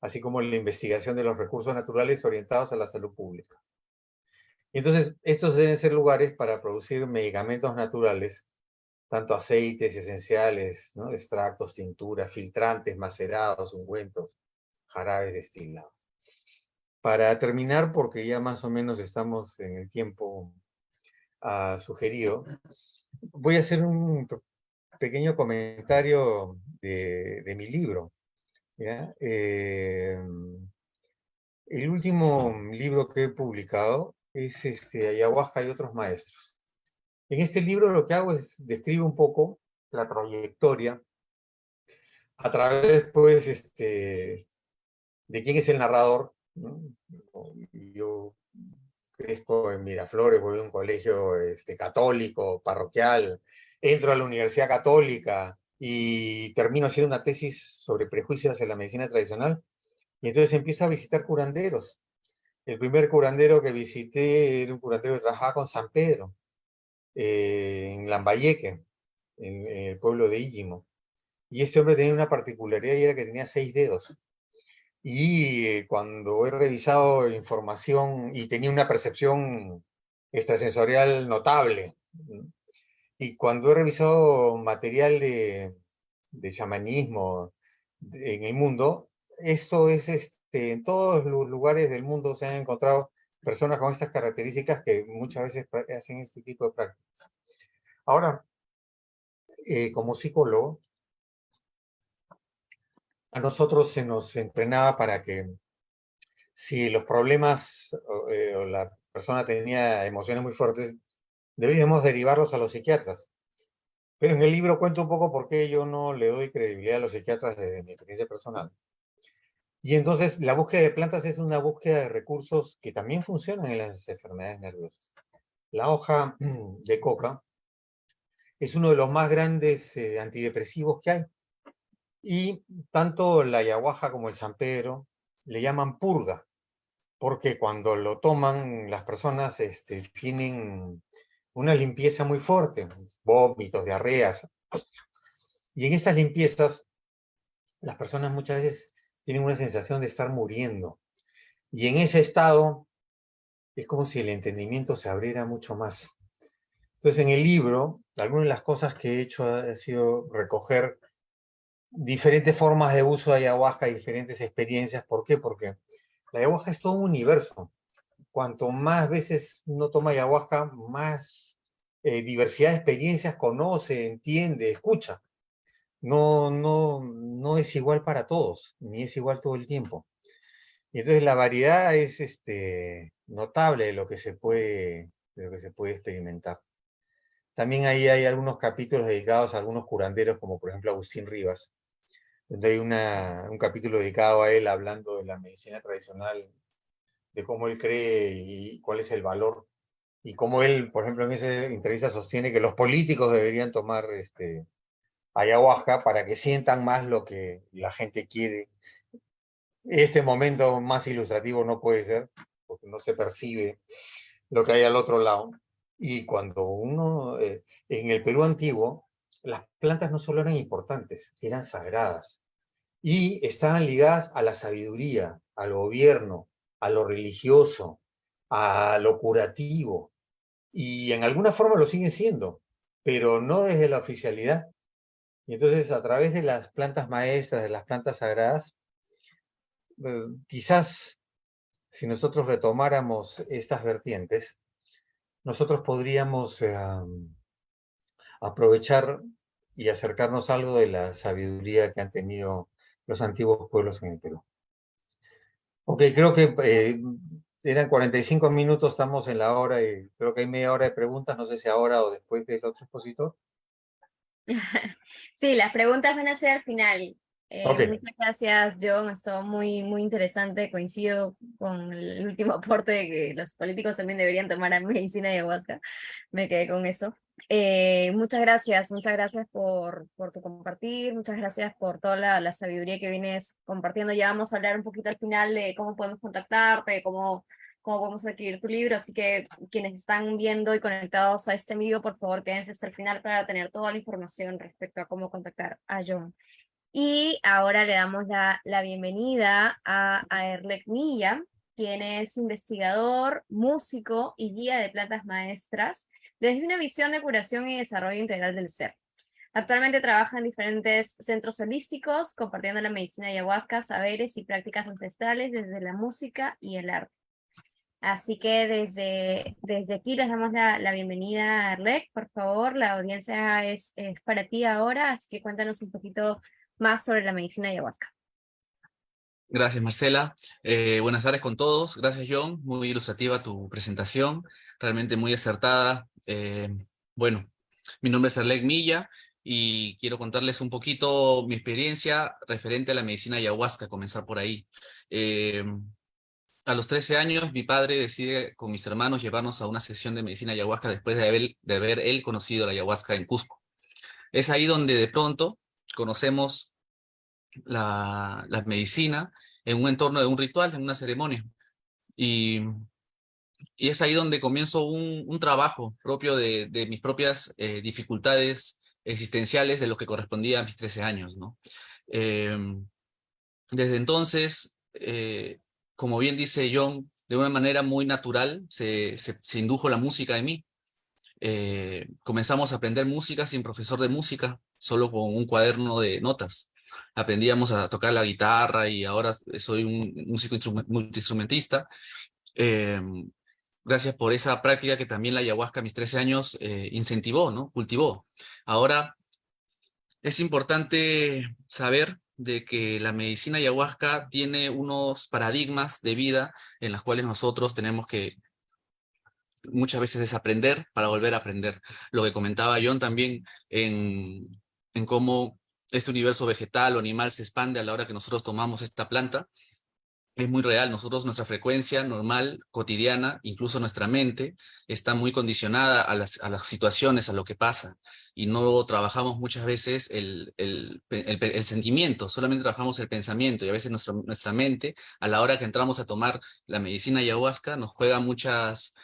así como la investigación de los recursos naturales orientados a la salud pública. Y entonces, estos deben ser lugares para producir medicamentos naturales, tanto aceites esenciales, ¿no? Extractos, tinturas, filtrantes, macerados, ungüentos, jarabes destilados. Para terminar, porque ya más o menos estamos en el tiempo sugerido, voy a hacer un pequeño comentario de mi libro, ¿ya? El último libro que he publicado es Ayahuasca y otros maestros. En este libro lo que hago es describir un poco la trayectoria a través, pues, de quién es el narrador, ¿no? Yo crezco en Miraflores, voy a un colegio católico, parroquial, entro a la Universidad Católica y termino haciendo una tesis sobre prejuicios en la medicina tradicional. Y entonces empiezo a visitar curanderos. El primer curandero que visité era un curandero que trabajaba con San Pedro, en Lambayeque, en el pueblo de Íllimo. Y este hombre tenía una particularidad y era que tenía 6 dedos. Y cuando he revisado información y tenía una percepción extrasensorial notable, y cuando he revisado material de chamanismo en el mundo, esto es, en todos los lugares del mundo se han encontrado personas con estas características que muchas veces hacen este tipo de prácticas. Ahora, como psicólogo, a nosotros se nos entrenaba para que si los problemas o la persona tenía emociones muy fuertes, deberíamos derivarlos a los psiquiatras. Pero en el libro cuento un poco por qué yo no le doy credibilidad a los psiquiatras desde mi experiencia personal. Y entonces la búsqueda de plantas es una búsqueda de recursos que también funcionan en las enfermedades nerviosas. La hoja de coca es uno de los más grandes antidepresivos que hay. Y tanto la ayahuasca como el San Pedro le llaman purga, porque cuando lo toman las personas tienen una limpieza muy fuerte, vómitos, diarreas. Y en estas limpiezas, las personas muchas veces tienen una sensación de estar muriendo. Y en ese estado es como si el entendimiento se abriera mucho más. Entonces, en el libro, algunas de las cosas que he hecho ha sido recoger diferentes formas de uso de ayahuasca, diferentes experiencias. ¿Por qué? Porque la ayahuasca es todo un universo. Cuanto más veces uno toma ayahuasca, más diversidad de experiencias conoce, entiende, escucha. No es igual para todos, ni es igual todo el tiempo. Y entonces la variedad es notable de lo que se puede experimentar. También ahí hay algunos capítulos dedicados a algunos curanderos, como por ejemplo Agustín Rivas, donde hay un capítulo dedicado a él hablando de la medicina tradicional, de cómo él cree y cuál es el valor. Y cómo él, por ejemplo, en esa entrevista sostiene que los políticos deberían tomar ayahuasca para que sientan más lo que la gente quiere. Este momento más ilustrativo no puede ser, porque no se percibe lo que hay al otro lado. Y cuando uno, en el Perú antiguo, las plantas no solo eran importantes, eran sagradas. Y estaban ligadas a la sabiduría, al gobierno, a lo religioso, a lo curativo. Y en alguna forma lo siguen siendo, pero no desde la oficialidad. Y entonces, a través de las plantas maestras, de las plantas sagradas, quizás si nosotros retomáramos estas vertientes, nosotros podríamos aprovechar y acercarnos algo de la sabiduría que han tenido los antiguos pueblos en el Perú. Ok, creo que eran 45 minutos, estamos en la hora y creo que hay media hora de preguntas, no sé si ahora o después del otro expositor. Sí, las preguntas van a ser al final. Ok, Muchas gracias, John. Estuvo muy, muy interesante. Coincido con el último aporte de que los políticos también deberían tomar medicina de ayahuasca. Me quedé con eso. Muchas gracias por tu compartir, muchas gracias por toda la sabiduría que vienes compartiendo. Ya vamos a hablar un poquito al final de cómo podemos contactarte, cómo podemos adquirir tu libro, así que quienes están viendo y conectados a este video, por favor quédense hasta el final para tener toda la información respecto a cómo contactar a John. Y ahora le damos la bienvenida a Erlek Milla, quien es investigador, músico y guía de plantas maestras desde una visión de curación y desarrollo integral del ser. Actualmente trabaja en diferentes centros holísticos, compartiendo la medicina ayahuasca, saberes y prácticas ancestrales desde la música y el arte. Así que desde aquí les damos la bienvenida a Erlek. Por favor, la audiencia es para ti ahora, así que cuéntanos un poquito más sobre la medicina ayahuasca. Gracias, Marcela. Buenas tardes con todos. Gracias, John. Muy ilustrativa tu presentación, realmente muy acertada. Bueno, mi nombre es Erlek Milla y quiero contarles un poquito mi experiencia referente a la medicina ayahuasca, comenzar por ahí. A los 13 años, mi padre decide con mis hermanos llevarnos a una sesión de medicina ayahuasca después de haber él conocido la ayahuasca en Cusco. Es ahí donde de pronto conocemos la medicina en un entorno de un ritual, en una ceremonia. Y, y es ahí donde comienzo un trabajo propio de mis propias dificultades existenciales de lo que correspondía a mis 13 años, ¿no? Desde entonces, como bien dice John, de una manera muy natural se indujo la música en mí. Comenzamos a aprender música sin profesor de música, solo con un cuaderno de notas. Aprendíamos a tocar la guitarra y ahora soy un músico multiinstrumentista. Gracias por esa práctica que también la ayahuasca a mis 13 años incentivó, ¿no? Cultivó. Ahora es importante saber de que la medicina ayahuasca tiene unos paradigmas de vida en los cuales nosotros tenemos que muchas veces desaprender para volver a aprender. Lo que comentaba John también en cómo este universo vegetal o animal se expande a la hora que nosotros tomamos esta planta, es muy real. Nosotros, nuestra frecuencia normal, cotidiana, incluso nuestra mente, está muy condicionada a las situaciones, a lo que pasa. Y no trabajamos muchas veces el sentimiento, solamente trabajamos el pensamiento. Y a veces nuestra mente, a la hora que entramos a tomar la medicina ayahuasca, nos juega muchas,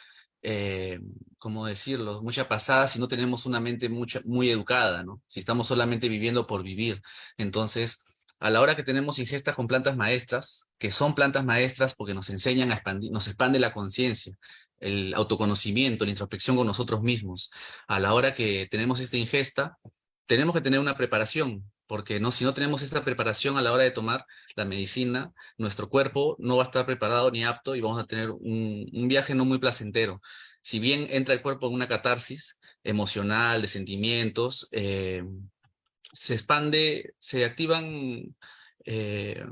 ¿cómo decirlo? Mucha pasada si no tenemos una mente muy educada, ¿no? Si estamos solamente viviendo por vivir. Entonces, a la hora que tenemos ingestas con plantas maestras, que son plantas maestras porque nos enseñan a expandir, nos expande la conciencia, el autoconocimiento, la introspección con nosotros mismos. A la hora que tenemos esta ingesta, tenemos que tener una preparación, porque no, si no tenemos esta preparación a la hora de tomar la medicina, nuestro cuerpo no va a estar preparado ni apto y vamos a tener un viaje no muy placentero. Si bien entra el cuerpo en una catarsis emocional, de sentimientos, se expande, se activan se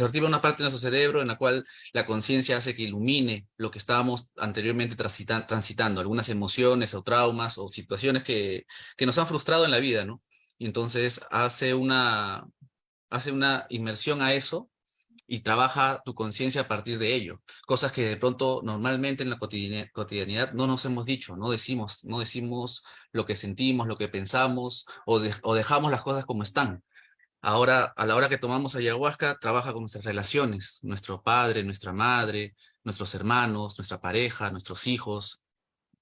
activa una parte de nuestro cerebro en la cual la conciencia hace que ilumine lo que estábamos anteriormente transitando, algunas emociones o traumas o situaciones que nos han frustrado en la vida, ¿no? Y entonces hace una inmersión a eso y trabaja tu conciencia a partir de ello. Cosas que de pronto normalmente en la cotidianidad no nos hemos dicho, no decimos lo que sentimos, lo que pensamos o dejamos las cosas como están. Ahora, a la hora que tomamos ayahuasca, trabaja con nuestras relaciones, nuestro padre, nuestra madre, nuestros hermanos, nuestra pareja, nuestros hijos.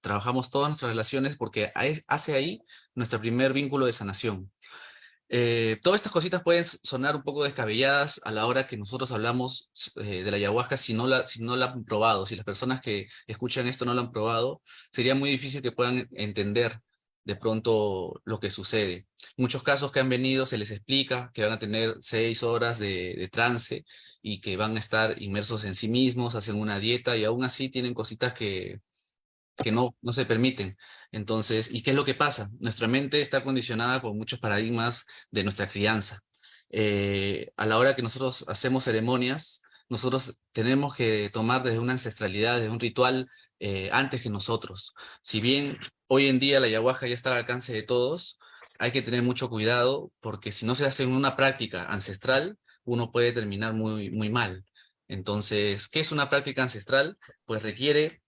Trabajamos todas nuestras relaciones porque hace ahí nuestro primer vínculo de sanación. Todas estas cositas pueden sonar un poco descabelladas a la hora que nosotros hablamos de la ayahuasca si no la han probado. Si las personas que escuchan esto no lo han probado, sería muy difícil que puedan entender de pronto lo que sucede. Muchos casos que han venido se les explica que van a tener 6 horas de trance y que van a estar inmersos en sí mismos, hacen una dieta y aún así tienen cositas que no se permiten. Entonces, ¿y qué es lo que pasa? Nuestra mente está condicionada con muchos paradigmas de nuestra crianza. A la hora que nosotros hacemos ceremonias, nosotros tenemos que tomar desde una ancestralidad, desde un ritual, antes que nosotros. Si bien hoy en día la ayahuasca ya está al alcance de todos, hay que tener mucho cuidado porque si no se hace una práctica ancestral, uno puede terminar muy, muy mal. Entonces, ¿qué es una práctica ancestral? Pues requiere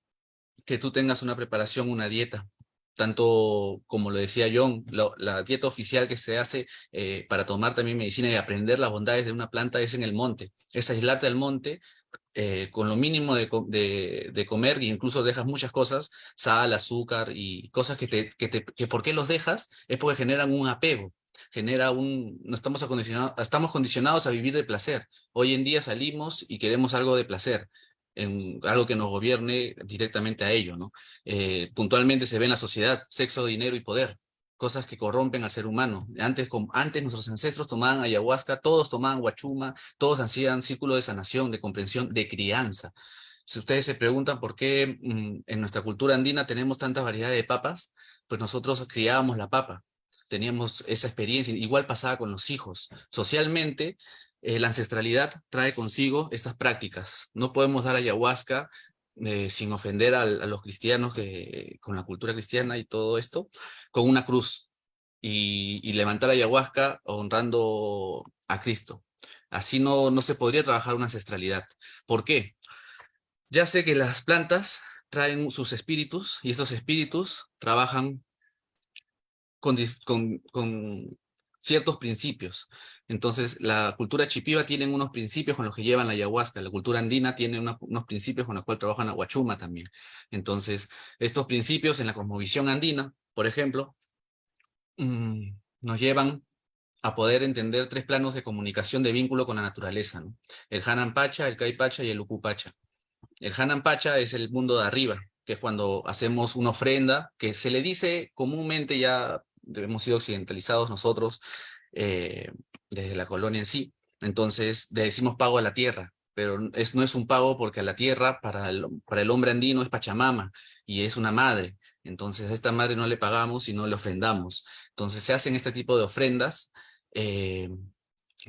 que tú tengas una preparación, una dieta, tanto como lo decía John, la dieta oficial que se hace para tomar también medicina y aprender las bondades de una planta es en el monte, es aislarte al monte con lo mínimo de comer, e incluso dejas muchas cosas, sal, azúcar y cosas que ¿por qué los dejas? Es porque generan un apego. No estamos condicionados a vivir de placer. Hoy en día salimos y queremos algo de placer, en algo que nos gobierne directamente a ello, ¿no? Puntualmente se ve en la sociedad sexo, dinero y poder, cosas que corrompen al ser humano. Antes nuestros ancestros tomaban ayahuasca, todos tomaban guachuma, todos hacían círculo de sanación, de comprensión, de crianza. Si ustedes se preguntan por qué en nuestra cultura andina tenemos tanta variedad de papas, pues nosotros criábamos la papa, teníamos esa experiencia, igual pasaba con los hijos. Socialmente, la ancestralidad trae consigo estas prácticas. No podemos dar ayahuasca sin ofender a los cristianos con la cultura cristiana y todo esto, con una cruz y levantar ayahuasca honrando a Cristo. Así no se podría trabajar una ancestralidad. ¿Por qué? Ya sé que las plantas traen sus espíritus y estos espíritus trabajan con ciertos principios. Entonces, la cultura chipiva tiene unos principios con los que llevan la ayahuasca, la cultura andina tiene unos principios con los cuales trabajan la huachuma también. Entonces, estos principios en la cosmovisión andina, por ejemplo, nos llevan a poder entender 3 planos de comunicación de vínculo con la naturaleza, ¿no? El Hanan Pacha, el Kai Pacha y el Uku Pacha. El Hanan Pacha es el mundo de arriba, que es cuando hacemos una ofrenda, que se le dice comúnmente, ya hemos sido occidentalizados nosotros desde la colonia en sí, entonces le decimos pago a la tierra, pero no es un pago porque a la tierra para el hombre andino es Pachamama y es una madre, entonces a esta madre no le pagamos sino le ofrendamos. Entonces se hacen este tipo de ofrendas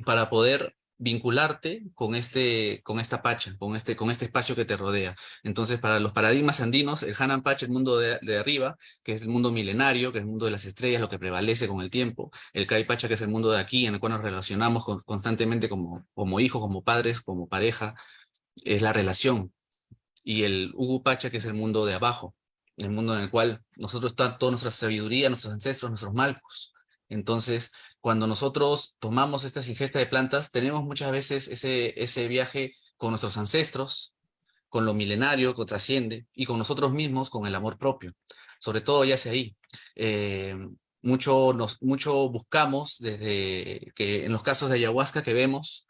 para poder vincularte con esta pacha, con este espacio que te rodea. Entonces, para los paradigmas andinos, el Hanan Pacha, el mundo de arriba, que es el mundo milenario, que es el mundo de las estrellas, lo que prevalece con el tiempo. El Kai Pacha, que es el mundo de aquí, en el cual nos relacionamos constantemente como hijos, como padres, como pareja, es la relación. Y el Ugu Pacha, que es el mundo de abajo, el mundo en el cual nosotros está toda nuestra sabiduría, nuestros ancestros, nuestros malcos. Entonces, cuando nosotros tomamos estas ingestas de plantas, tenemos muchas veces ese viaje con nuestros ancestros, con lo milenario que trasciende, y con nosotros mismos, con el amor propio. Sobre todo yace ahí. mucho buscamos desde que en los casos de ayahuasca que vemos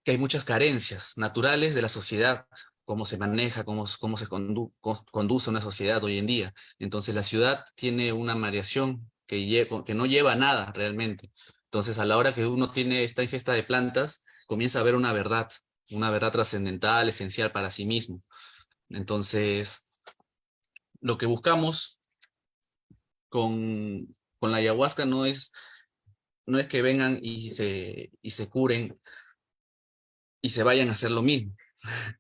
que hay muchas carencias naturales de la sociedad, cómo se maneja, cómo se conduce una sociedad hoy en día. Entonces la ciudad tiene una variación que no lleva a nada realmente. Entonces a la hora que uno tiene esta ingesta de plantas, comienza a ver una verdad trascendental, esencial para sí mismo. Entonces, lo que buscamos con la ayahuasca no es que vengan y se curen y se vayan a hacer lo mismo,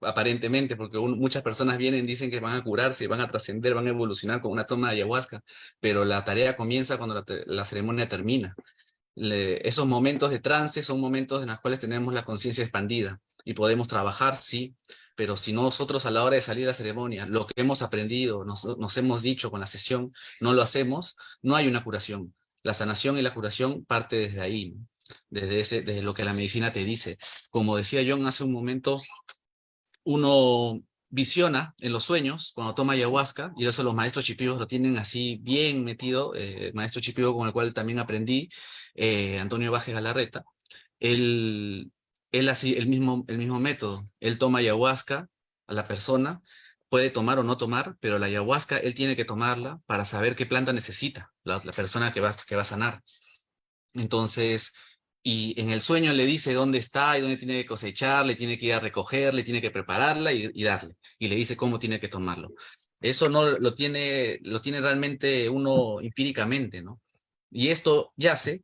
aparentemente, porque muchas personas vienen, dicen que van a curarse, van a trascender, van a evolucionar con una toma de ayahuasca, pero la tarea comienza cuando la ceremonia termina. Esos momentos de trance son momentos en los cuales tenemos la conciencia expandida y podemos trabajar, sí, pero si nosotros a la hora de salir a la ceremonia, lo que hemos aprendido, nos hemos dicho con la sesión, no lo hacemos, no hay una curación. La sanación y la curación parte desde ahí, ¿no? Desde lo que la medicina te dice. Como decía John hace un momento, uno visiona en los sueños cuando toma ayahuasca, y eso los maestros chipivos lo tienen así bien metido, maestro chipivo con el cual también aprendí, Antonio Vázquez Galarreta, él así, el mismo método, él toma ayahuasca a la persona, puede tomar o no tomar, pero la ayahuasca él tiene que tomarla para saber qué planta necesita la persona que va a sanar. Entonces, y en el sueño le dice dónde está y dónde tiene que cosechar, le tiene que ir a recoger, le tiene que prepararla y darle. Y le dice cómo tiene que tomarlo. Eso no lo tiene realmente uno empíricamente, ¿no? Y esto yace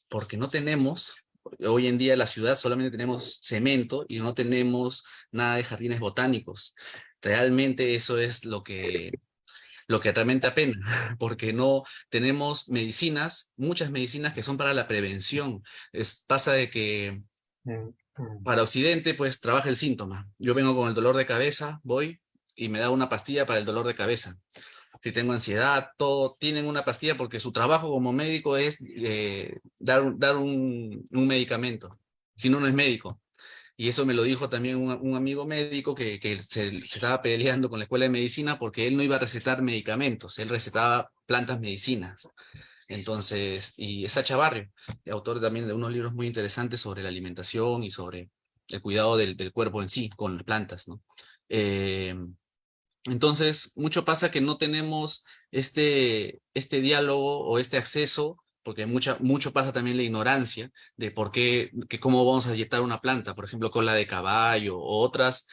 porque no tenemos, hoy en día en la ciudad solamente tenemos cemento y no tenemos nada de jardines botánicos. Realmente eso es lo que realmente apena, porque no tenemos medicinas, muchas medicinas que son para la prevención. Pasa de que para Occidente, pues trabaja el síntoma. Yo vengo con el dolor de cabeza, voy y me da una pastilla para el dolor de cabeza. Si tengo ansiedad, todo, tienen una pastilla porque su trabajo como médico es dar un medicamento. Si no, no es médico. Y eso me lo dijo también un amigo médico que se estaba peleando con la escuela de medicina porque él no iba a recetar medicamentos, él recetaba plantas medicinas. Entonces, y es Sacha Barrio, autor también de unos libros muy interesantes sobre la alimentación y sobre el cuidado del cuerpo en sí, con plantas, ¿no? Entonces, mucho pasa que no tenemos este diálogo o este acceso, porque mucho pasa también la ignorancia de por qué, cómo vamos a dietar una planta, por ejemplo, cola de caballo o otras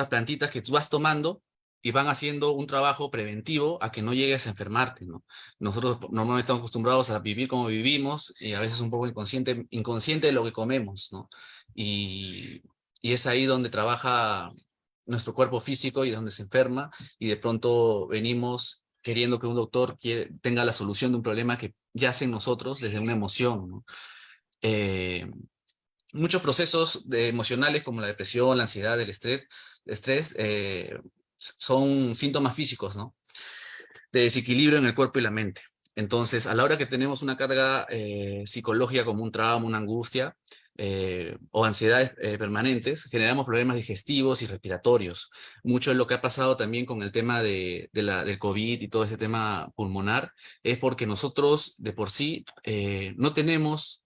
plantitas que tú vas tomando y van haciendo un trabajo preventivo a que no llegues a enfermarte, ¿no? Nosotros normalmente estamos acostumbrados a vivir como vivimos y a veces un poco inconsciente de lo que comemos, ¿no? Y es ahí donde trabaja nuestro cuerpo físico y donde se enferma, y de pronto venimos queriendo que un doctor tenga la solución de un problema que yace en nosotros desde una emoción, ¿no? Muchos procesos emocionales como la depresión, la ansiedad, el estrés son síntomas físicos, ¿no? De desequilibrio en el cuerpo y la mente. Entonces, a la hora que tenemos una carga psicológica como un trauma, una angustia, o ansiedades permanentes, generamos problemas digestivos y respiratorios. Mucho de lo que ha pasado también con el tema del COVID y todo ese tema pulmonar es porque nosotros de por sí no tenemos,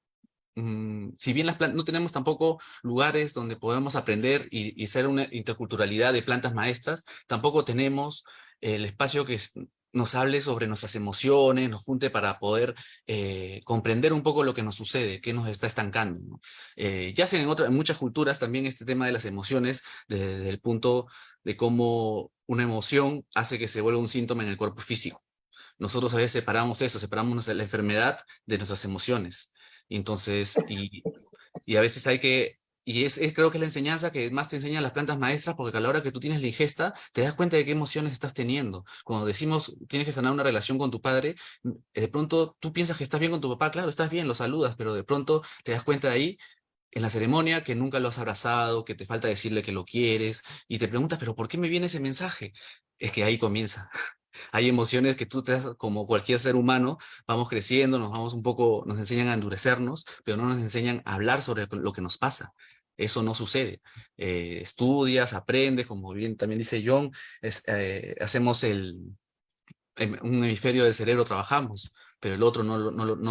si bien no tenemos tampoco lugares donde podamos aprender y ser una interculturalidad de plantas maestras, tampoco tenemos el espacio que nos hable sobre nuestras emociones, nos junte para poder comprender un poco lo que nos sucede, qué nos está estancando, ¿no? Ya sea en muchas culturas también este tema de las emociones, desde el punto de cómo una emoción hace que se vuelva un síntoma en el cuerpo físico. Nosotros a veces separamos la enfermedad de nuestras emociones. Entonces, y a veces hay que, creo que es la enseñanza que más te enseñan las plantas maestras, porque a la hora que tú tienes la ingesta, te das cuenta de qué emociones estás teniendo. Cuando decimos, tienes que sanar una relación con tu padre, de pronto tú piensas que estás bien con tu papá, claro, estás bien, lo saludas, pero de pronto te das cuenta de ahí, en la ceremonia, que nunca lo has abrazado, que te falta decirle que lo quieres, y te preguntas, pero ¿por qué me viene ese mensaje? Es que ahí comienza. Hay emociones que tú te das, como cualquier ser humano, vamos creciendo, nos enseñan a endurecernos, pero no nos enseñan a hablar sobre lo que nos pasa. Eso no sucede. Estudias, aprendes, como bien también dice John, hacemos en un hemisferio del cerebro trabajamos, pero el otro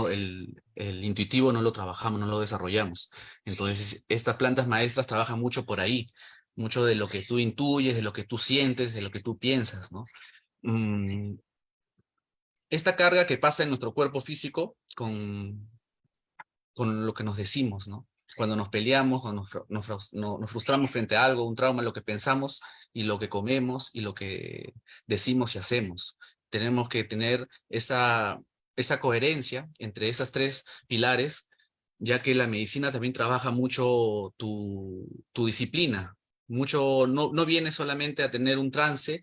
el intuitivo no lo trabajamos, no lo desarrollamos. Entonces, estas plantas maestras trabajan mucho por ahí, mucho de lo que tú intuyes, de lo que tú sientes, de lo que tú piensas, ¿no? Esta carga que pasa en nuestro cuerpo físico con lo que nos decimos, ¿no? Cuando nos peleamos, cuando nos frustramos frente a algo, un trauma, lo que pensamos y lo que comemos y lo que decimos y hacemos. Tenemos que tener esa coherencia entre esas tres pilares, ya que la medicina también trabaja mucho tu disciplina. Mucho, no viene solamente a tener un trance.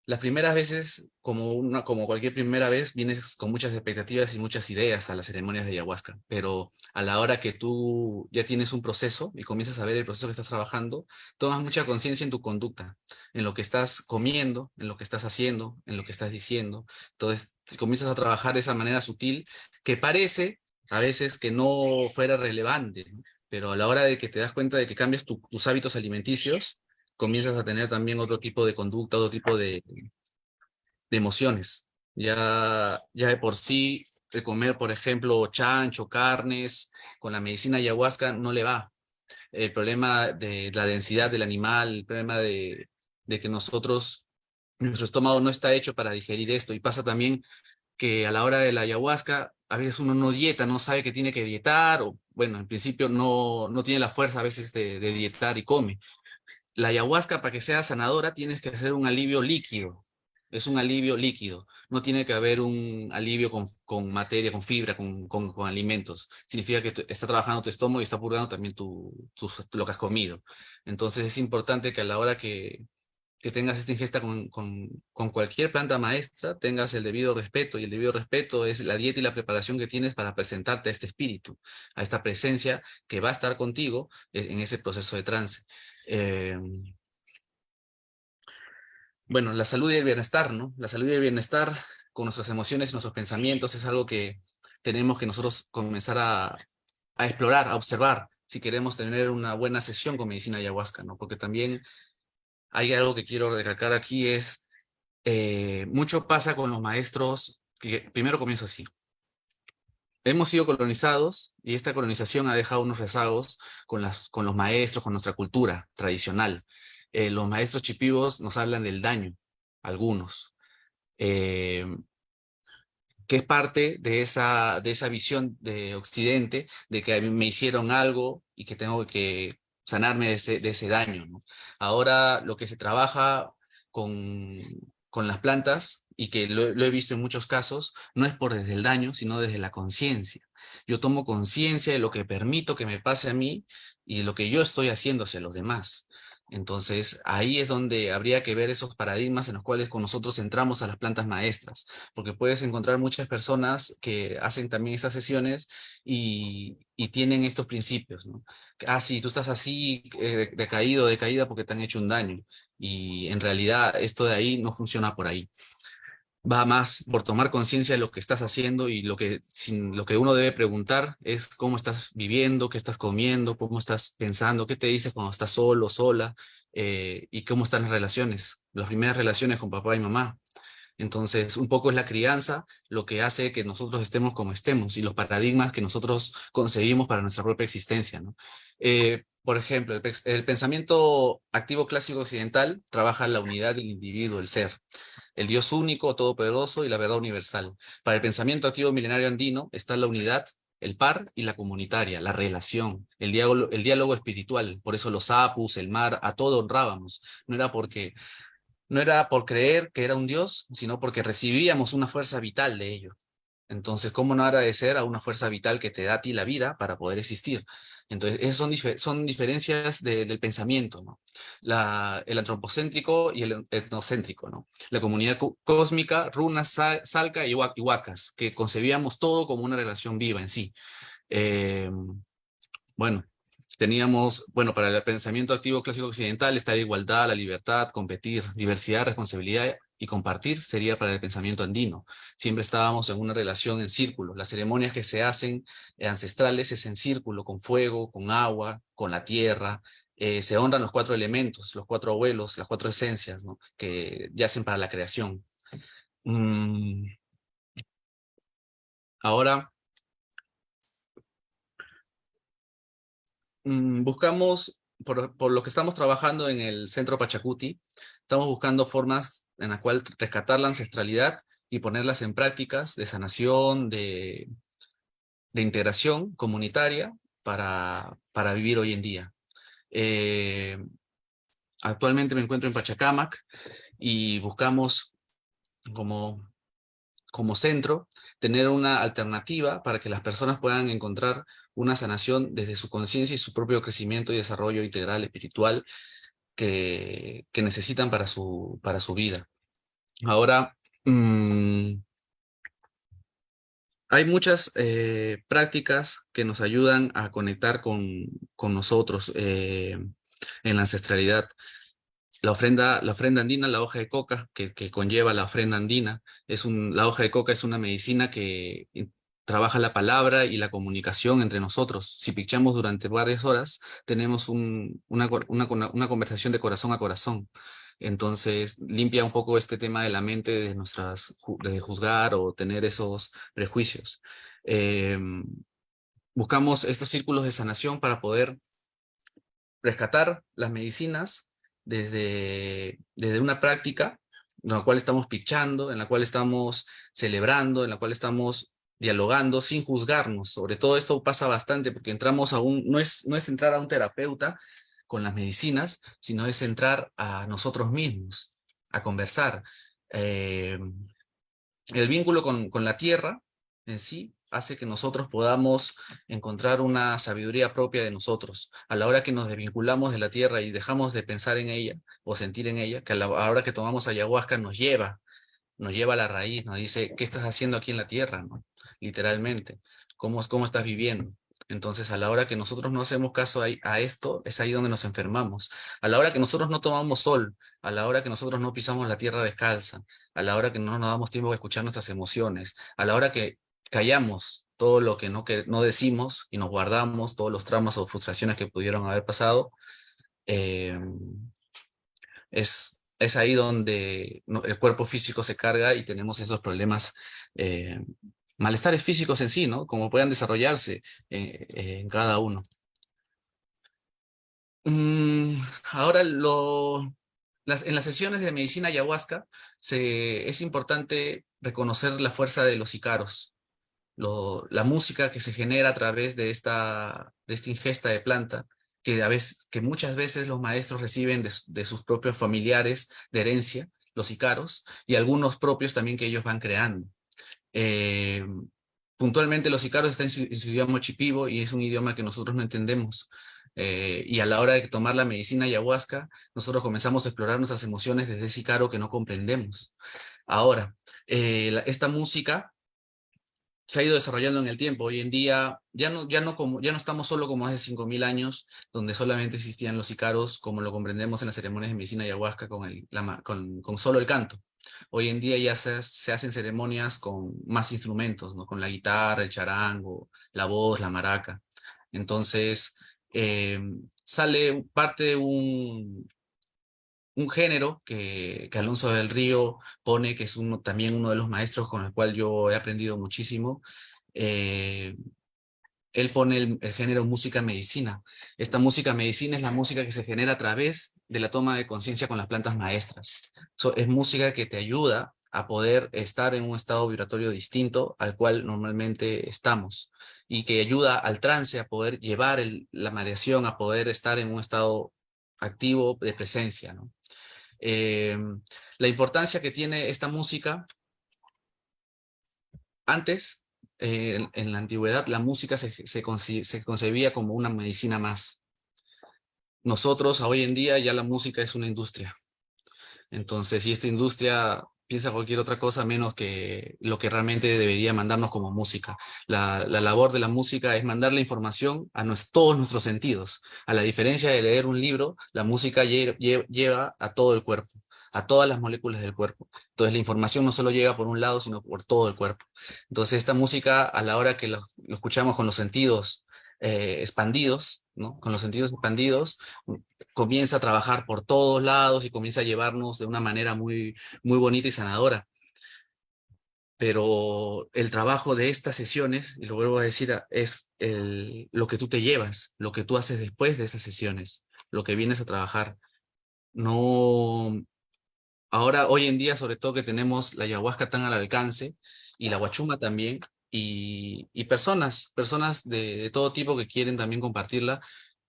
Las primeras veces, como cualquier primera vez, vienes con muchas expectativas y muchas ideas a las ceremonias de ayahuasca, pero a la hora que tú ya tienes un proceso y comienzas a ver el proceso que estás trabajando, tomas mucha conciencia en tu conducta, en lo que estás comiendo, en lo que estás haciendo, en lo que estás diciendo. Entonces, comienzas a trabajar de esa manera sutil que parece a veces que no fuera relevante, ¿no? Pero a la hora de que te das cuenta de que cambias tus hábitos alimenticios, comienzas a tener también otro tipo de conducta, otro tipo de emociones. Ya de por sí, de comer, por ejemplo, chancho, carnes, con la medicina ayahuasca no le va. El problema de la densidad del animal, el problema de que nuestro estómago no está hecho para digerir esto. Y pasa también que a la hora de la ayahuasca, a veces uno no dieta, no sabe que tiene que dietar, o bueno, en principio no tiene la fuerza a veces de dietar y come. La ayahuasca, para que sea sanadora, tienes que hacer un alivio líquido. Es un alivio líquido. No tiene que haber un alivio con materia, con fibra, con alimentos. Significa que está trabajando tu estómago y está purgando también lo que has comido. Entonces es importante que a la hora que tengas esta ingesta con cualquier planta maestra, tengas el debido respeto. Y el debido respeto es la dieta y la preparación que tienes para presentarte a este espíritu, a esta presencia que va a estar contigo en ese proceso de trance. Eh, bueno, la salud y el bienestar, ¿no? La salud y el bienestar con nuestras emociones y nuestros pensamientos es algo que tenemos que nosotros comenzar a explorar, a observar, si queremos tener una buena sesión con medicina ayahuasca, ¿no? Porque también hay algo que quiero recalcar aquí, es mucho pasa con los maestros, que primero comienzo así. Hemos sido colonizados y esta colonización ha dejado unos rezagos con los maestros, con nuestra cultura tradicional. Los maestros chipivos nos hablan del daño, algunos, que es parte de esa visión de Occidente, de que a mí me hicieron algo y que tengo que sanarme de ese daño, ¿no? Ahora lo que se trabaja con las plantas, y que lo he visto en muchos casos, no es por desde el daño, sino desde la conciencia. Yo tomo conciencia de lo que permito que me pase a mí y de lo que yo estoy haciendo hacia los demás. Entonces, ahí es donde habría que ver esos paradigmas en los cuales con nosotros entramos a las plantas maestras, porque puedes encontrar muchas personas que hacen también esas sesiones y tienen estos principios, ¿no? Ah, sí, tú estás así, decaído, decaída porque te han hecho un daño. Y en realidad esto de ahí no funciona por ahí. Va más por tomar conciencia de lo que estás haciendo, y lo que uno debe preguntar es cómo estás viviendo, qué estás comiendo, cómo estás pensando, qué te dices cuando estás solo, sola, y cómo están las relaciones, las primeras relaciones con papá y mamá. Entonces, un poco es la crianza lo que hace que nosotros estemos como estemos y los paradigmas que nosotros concebimos para nuestra propia existencia, ¿no? Por ejemplo, el pensamiento activo clásico occidental trabaja la unidad del individuo, el ser, el Dios único, todopoderoso y la verdad universal. Para el pensamiento activo milenario andino está la unidad, el par y la comunitaria, la relación, el diálogo espiritual. Por eso los apus, el mar, a todo honrábamos. No era por creer que era un Dios, sino porque recibíamos una fuerza vital de ello. Entonces, ¿cómo no agradecer a una fuerza vital que te da a ti la vida para poder existir? Entonces, esas son diferencias del pensamiento, ¿no? El antropocéntrico y el etnocéntrico, ¿no? La comunidad cósmica, runas, salca y huacas, que concebíamos todo como una relación viva en sí. Bueno, para el pensamiento activo clásico occidental está la igualdad, la libertad, competir, diversidad, responsabilidad y compartir sería para el pensamiento andino. Siempre estábamos en una relación en círculo. Las ceremonias que se hacen ancestrales es en círculo, con fuego, con agua, con la tierra. Se honran los 4 elementos, los 4 abuelos, las 4 esencias, ¿no?, que yacen para la creación. Ahora, buscamos, por lo que estamos trabajando en el Centro Pachacuti, estamos buscando formas en las cuales rescatar la ancestralidad y ponerlas en prácticas de sanación, de integración comunitaria para vivir hoy en día. Actualmente me encuentro en Pachacámac y buscamos como centro tener una alternativa para que las personas puedan encontrar una sanación desde su conciencia y su propio crecimiento y desarrollo integral espiritual que necesitan para su vida. Ahora, hay muchas prácticas que nos ayudan a conectar con nosotros en la ancestralidad. La ofrenda andina, la hoja de coca, que conlleva la ofrenda andina, la hoja de coca es una medicina que trabaja la palabra y la comunicación entre nosotros. Si pichamos durante varias horas, tenemos una conversación de corazón a corazón. Entonces, limpia un poco este tema de la mente de juzgar o tener esos prejuicios. Buscamos estos círculos de sanación para poder rescatar las medicinas desde una práctica en la cual estamos pichando, en la cual estamos celebrando, en la cual estamos dialogando sin juzgarnos. Sobre todo esto pasa bastante porque entramos no es entrar a un terapeuta con las medicinas, sino es entrar a nosotros mismos, a conversar. El vínculo con la tierra en sí hace que nosotros podamos encontrar una sabiduría propia de nosotros. A la hora que nos desvinculamos de la tierra y dejamos de pensar en ella o sentir en ella, que a la hora que tomamos ayahuasca nos lleva a la raíz, nos dice, ¿qué estás haciendo aquí en la tierra? ¿No? Literalmente, ¿cómo estás viviendo? Entonces, a la hora que nosotros no hacemos caso a esto, es ahí donde nos enfermamos. A la hora que nosotros no tomamos sol, a la hora que nosotros no pisamos la tierra descalza, a la hora que no nos damos tiempo de escuchar nuestras emociones, a la hora que callamos todo lo que no decimos y nos guardamos todos los traumas o frustraciones que pudieron haber pasado, eh, es ahí donde el cuerpo físico se carga y tenemos esos problemas, malestares físicos en sí, ¿no? Como puedan desarrollarse en cada uno. Ahora, en las sesiones de medicina ayahuasca es importante reconocer la fuerza de los icaros, la música que se genera a través de esta ingesta de planta, que muchas veces los maestros reciben de sus propios familiares de herencia, los icaros, y algunos propios también que ellos van creando. Puntualmente los icaros están en su idioma chipivo y es un idioma que nosotros no entendemos. Y a la hora de tomar la medicina ayahuasca, nosotros comenzamos a explorar nuestras emociones desde ese icaro que no comprendemos. Ahora, esta música se ha ido desarrollando en el tiempo. Hoy en día ya no estamos solo como hace 5000 años, donde solamente existían los icaros, como lo comprendemos en las ceremonias de medicina ayahuasca con solo el canto. Hoy en día ya se hacen ceremonias con más instrumentos, ¿no? Con la guitarra, el charango, la voz, la maraca. Entonces, sale parte de un género que Alonso del Río pone, que es también uno de los maestros con el cual yo he aprendido muchísimo. Él pone el género música medicina. Esta música medicina es la música que se genera a través de la toma de conciencia con las plantas maestras. Es música que te ayuda a poder estar en un estado vibratorio distinto al cual normalmente estamos, y que ayuda al trance a poder llevar la mareación, a poder estar en un estado activo de presencia, ¿no? La importancia que tiene esta música: antes, en la antigüedad, la música se concebía como una medicina más. Nosotros, hoy en día, ya la música es una industria. Entonces, si esta industria piensa cualquier otra cosa menos que lo que realmente debería mandarnos como música. La labor de la música es mandar la información a todos nuestros sentidos. A la diferencia de leer un libro, la música lleva a todo el cuerpo, a todas las moléculas del cuerpo. Entonces la información no solo llega por un lado, sino por todo el cuerpo. Entonces esta música, a la hora que lo escuchamos con los sentidos expandidos, ¿no? Con los sentidos expandidos, comienza a trabajar por todos lados y comienza a llevarnos de una manera muy, muy bonita y sanadora. pero el trabajo de estas sesiones, y lo vuelvo a decir, es lo que tú te llevas, lo que tú haces después de estas sesiones, lo que vienes a trabajar. No, ahora, hoy en día, sobre todo que tenemos la ayahuasca tan al alcance, y la huachuma también, y personas de todo tipo que quieren también compartirla,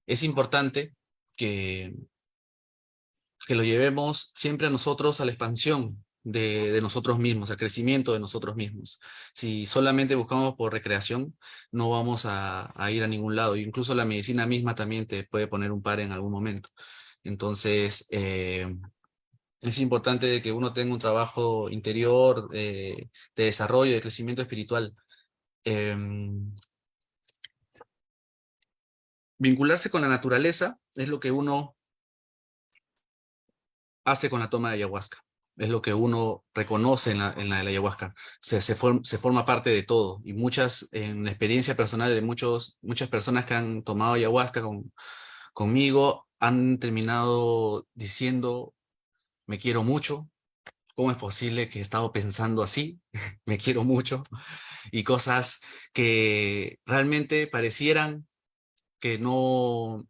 es importante que, que lo llevemos siempre a nosotros, a la expansión de nosotros mismos, al crecimiento de nosotros mismos. Si solamente buscamos por recreación, no vamos a ir a ningún lado. Incluso la medicina misma también te puede poner un par en algún momento. Entonces, es importante de que uno tenga un trabajo interior, de desarrollo, de crecimiento espiritual. Vincularse con la naturaleza es lo que uno hace con la toma de ayahuasca. Es lo que uno reconoce en la de la ayahuasca. Se forma parte de todo. Y en la experiencia personal de muchas personas que han tomado ayahuasca conmigo, han terminado diciendo, me quiero mucho. ¿Cómo es posible que he estado pensando así? Me quiero mucho. Y cosas que realmente parecieran que no,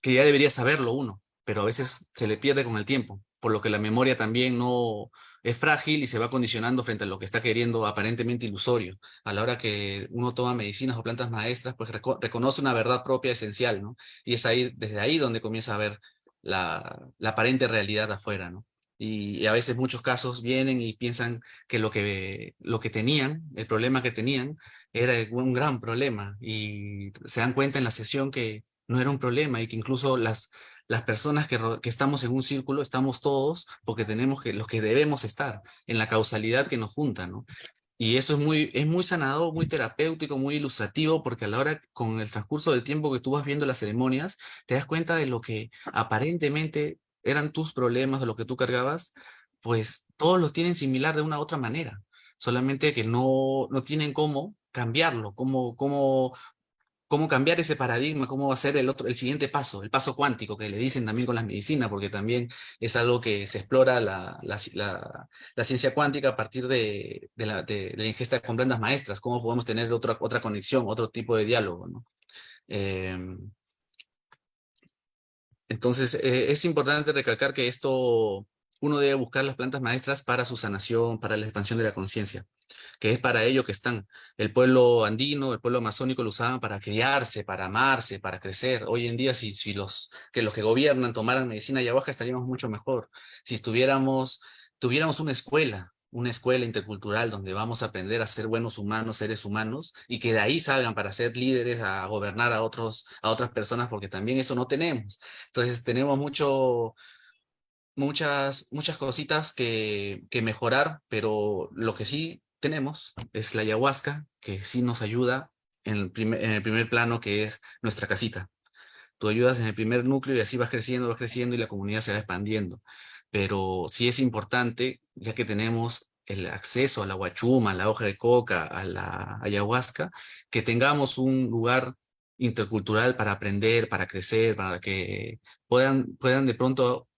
que ya debería saberlo uno, pero a veces se le pierde con el tiempo, por lo que la memoria también no es frágil y se va condicionando frente a lo que está queriendo aparentemente ilusorio. A la hora que uno toma medicinas o plantas maestras, pues reconoce una verdad propia esencial, ¿no? Y es ahí, desde ahí donde comienza a ver la aparente realidad afuera, ¿no? Y a veces muchos casos vienen y piensan que lo que tenían, el problema que tenían, era un gran problema, y se dan cuenta en la sesión que no era un problema, y que incluso las personas que estamos en un círculo estamos todos porque tenemos los que debemos estar en la causalidad que nos junta, ¿no? Y eso es muy sanador, muy terapéutico, muy ilustrativo, porque a la hora, con el transcurso del tiempo que tú vas viendo las ceremonias, te das cuenta de lo que aparentemente eran tus problemas, de lo que tú cargabas, pues todos los tienen similar de una u otra manera, solamente que no tienen cómo cambiarlo, cómo cambiar ese paradigma, cómo hacer el siguiente paso, el paso cuántico que le dicen también con las medicinas, porque también es algo que se explora la ciencia cuántica a partir de la ingesta con plantas maestras, cómo podemos tener otra conexión, otro tipo de diálogo, ¿no? Entonces, es importante recalcar que uno debe buscar las plantas maestras para su sanación, para la expansión de la conciencia, que es para ello que están. El pueblo andino, el pueblo amazónico lo usaban para criarse, para amarse, para crecer. Hoy en día, si los que gobiernan tomaran medicina ayahuasca, estaríamos mucho mejor. Si tuviéramos una escuela intercultural donde vamos a aprender a ser buenos humanos, seres humanos, y que de ahí salgan para ser líderes, a gobernar a otras personas, porque también eso no tenemos. Entonces tenemos muchas cositas que mejorar, pero lo que sí tenemos es la ayahuasca, que sí nos ayuda en el primer plano, que es nuestra casita. Tú ayudas en el primer núcleo y así vas creciendo y la comunidad se va expandiendo. Pero sí es importante, ya que tenemos el acceso a la huachuma, a la hoja de coca, a la ayahuasca, que tengamos un lugar intercultural para aprender, para crecer, para que puedan de pronto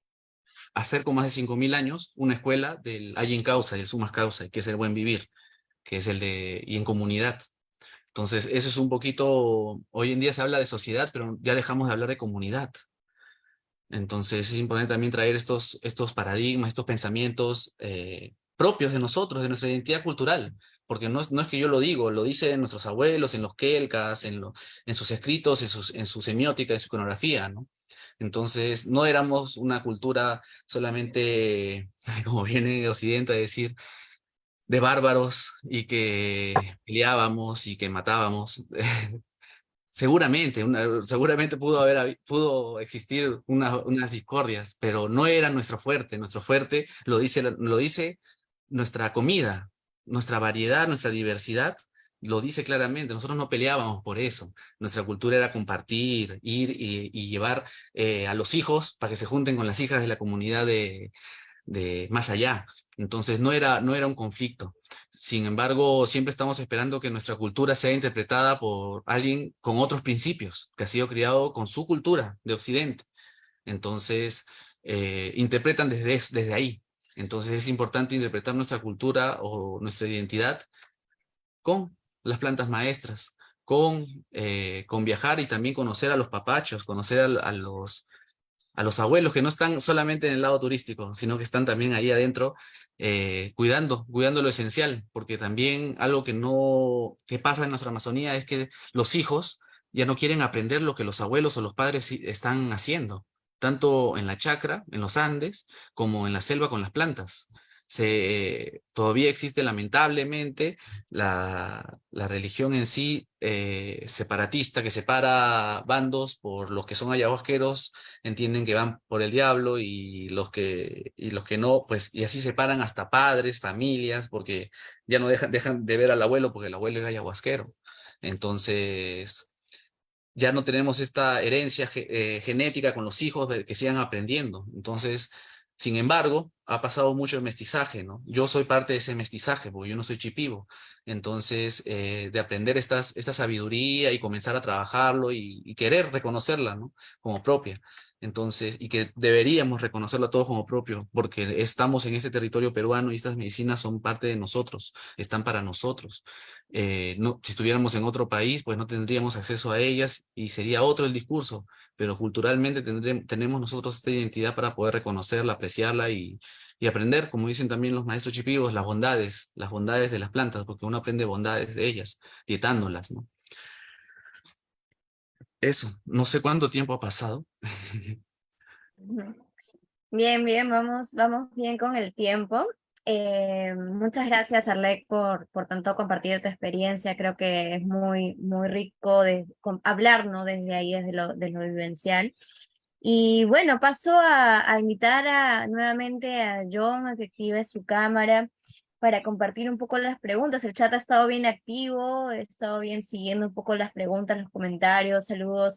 hacer con más de 5.000 años una escuela del Ayin Causa y el Sumas Causa, que es el buen vivir, que es y en comunidad. Entonces, eso es un poquito, hoy en día se habla de sociedad, pero ya dejamos de hablar de comunidad. Entonces, es importante también traer estos paradigmas, estos pensamientos propios de nosotros, de nuestra identidad cultural, porque no es que yo lo digo, lo dicen nuestros abuelos, en los kelkas, en sus escritos, en su semiótica, en su iconografía, ¿no? Entonces, no éramos una cultura solamente, como viene de Occidente a decir, de bárbaros, y que peleábamos y que matábamos. Seguramente pudo existir unas discordias, pero no era nuestro fuerte. Nuestro fuerte lo dice nuestra comida, nuestra variedad, nuestra diversidad, lo dice claramente. Nosotros no peleábamos por eso. Nuestra cultura era compartir, ir y llevar a los hijos para que se junten con las hijas de la comunidad de más allá. Entonces no era un conflicto. Sin embargo, siempre estamos esperando que nuestra cultura sea interpretada por alguien con otros principios, que ha sido criado con su cultura de Occidente. Entonces, interpretan desde ahí. Entonces es importante interpretar nuestra cultura o nuestra identidad con las plantas maestras, con viajar y también conocer a los papachos, conocer a los abuelos que no están solamente en el lado turístico, sino que están también ahí adentro cuidando lo esencial, porque también algo que pasa en nuestra Amazonía es que los hijos ya no quieren aprender lo que los abuelos o los padres están haciendo, tanto en la chacra, en los Andes, como en la selva con las plantas. Todavía existe lamentablemente la religión en sí separatista, que separa bandos por los que son ayahuasqueros, entienden que van por el diablo, y los que no, pues, y así separan hasta padres, familias, porque ya no dejan de ver al abuelo porque el abuelo era ayahuasquero. Entonces, ya no tenemos esta herencia genética con los hijos que sigan aprendiendo. Entonces, sin embargo, ha pasado mucho el mestizaje, ¿no? Yo soy parte de ese mestizaje, porque yo no soy chipivo. Entonces, de aprender esta sabiduría y comenzar a trabajarlo y querer reconocerla, ¿no? Como propia. Entonces, y que deberíamos reconocerla todos como propio, porque estamos en este territorio peruano y estas medicinas son parte de nosotros, están para nosotros. No, si estuviéramos en otro país, pues no tendríamos acceso a ellas y sería otro el discurso, pero culturalmente tenemos nosotros esta identidad para poder reconocerla, apreciarla y aprender, como dicen también los maestros chipivos, las bondades de las plantas, porque uno aprende bondades de ellas, dietándolas, ¿no? Eso, no sé cuánto tiempo ha pasado. Bien, bien, vamos bien con el tiempo. Muchas gracias, Arlec, por tanto compartir tu experiencia. Creo que es muy, muy rico hablar, ¿no? Desde ahí, de lo vivencial. Y bueno, paso a invitar nuevamente a John a que active su cámara para compartir un poco las preguntas. El chat ha estado bien activo, he estado bien siguiendo un poco las preguntas, los comentarios. Saludos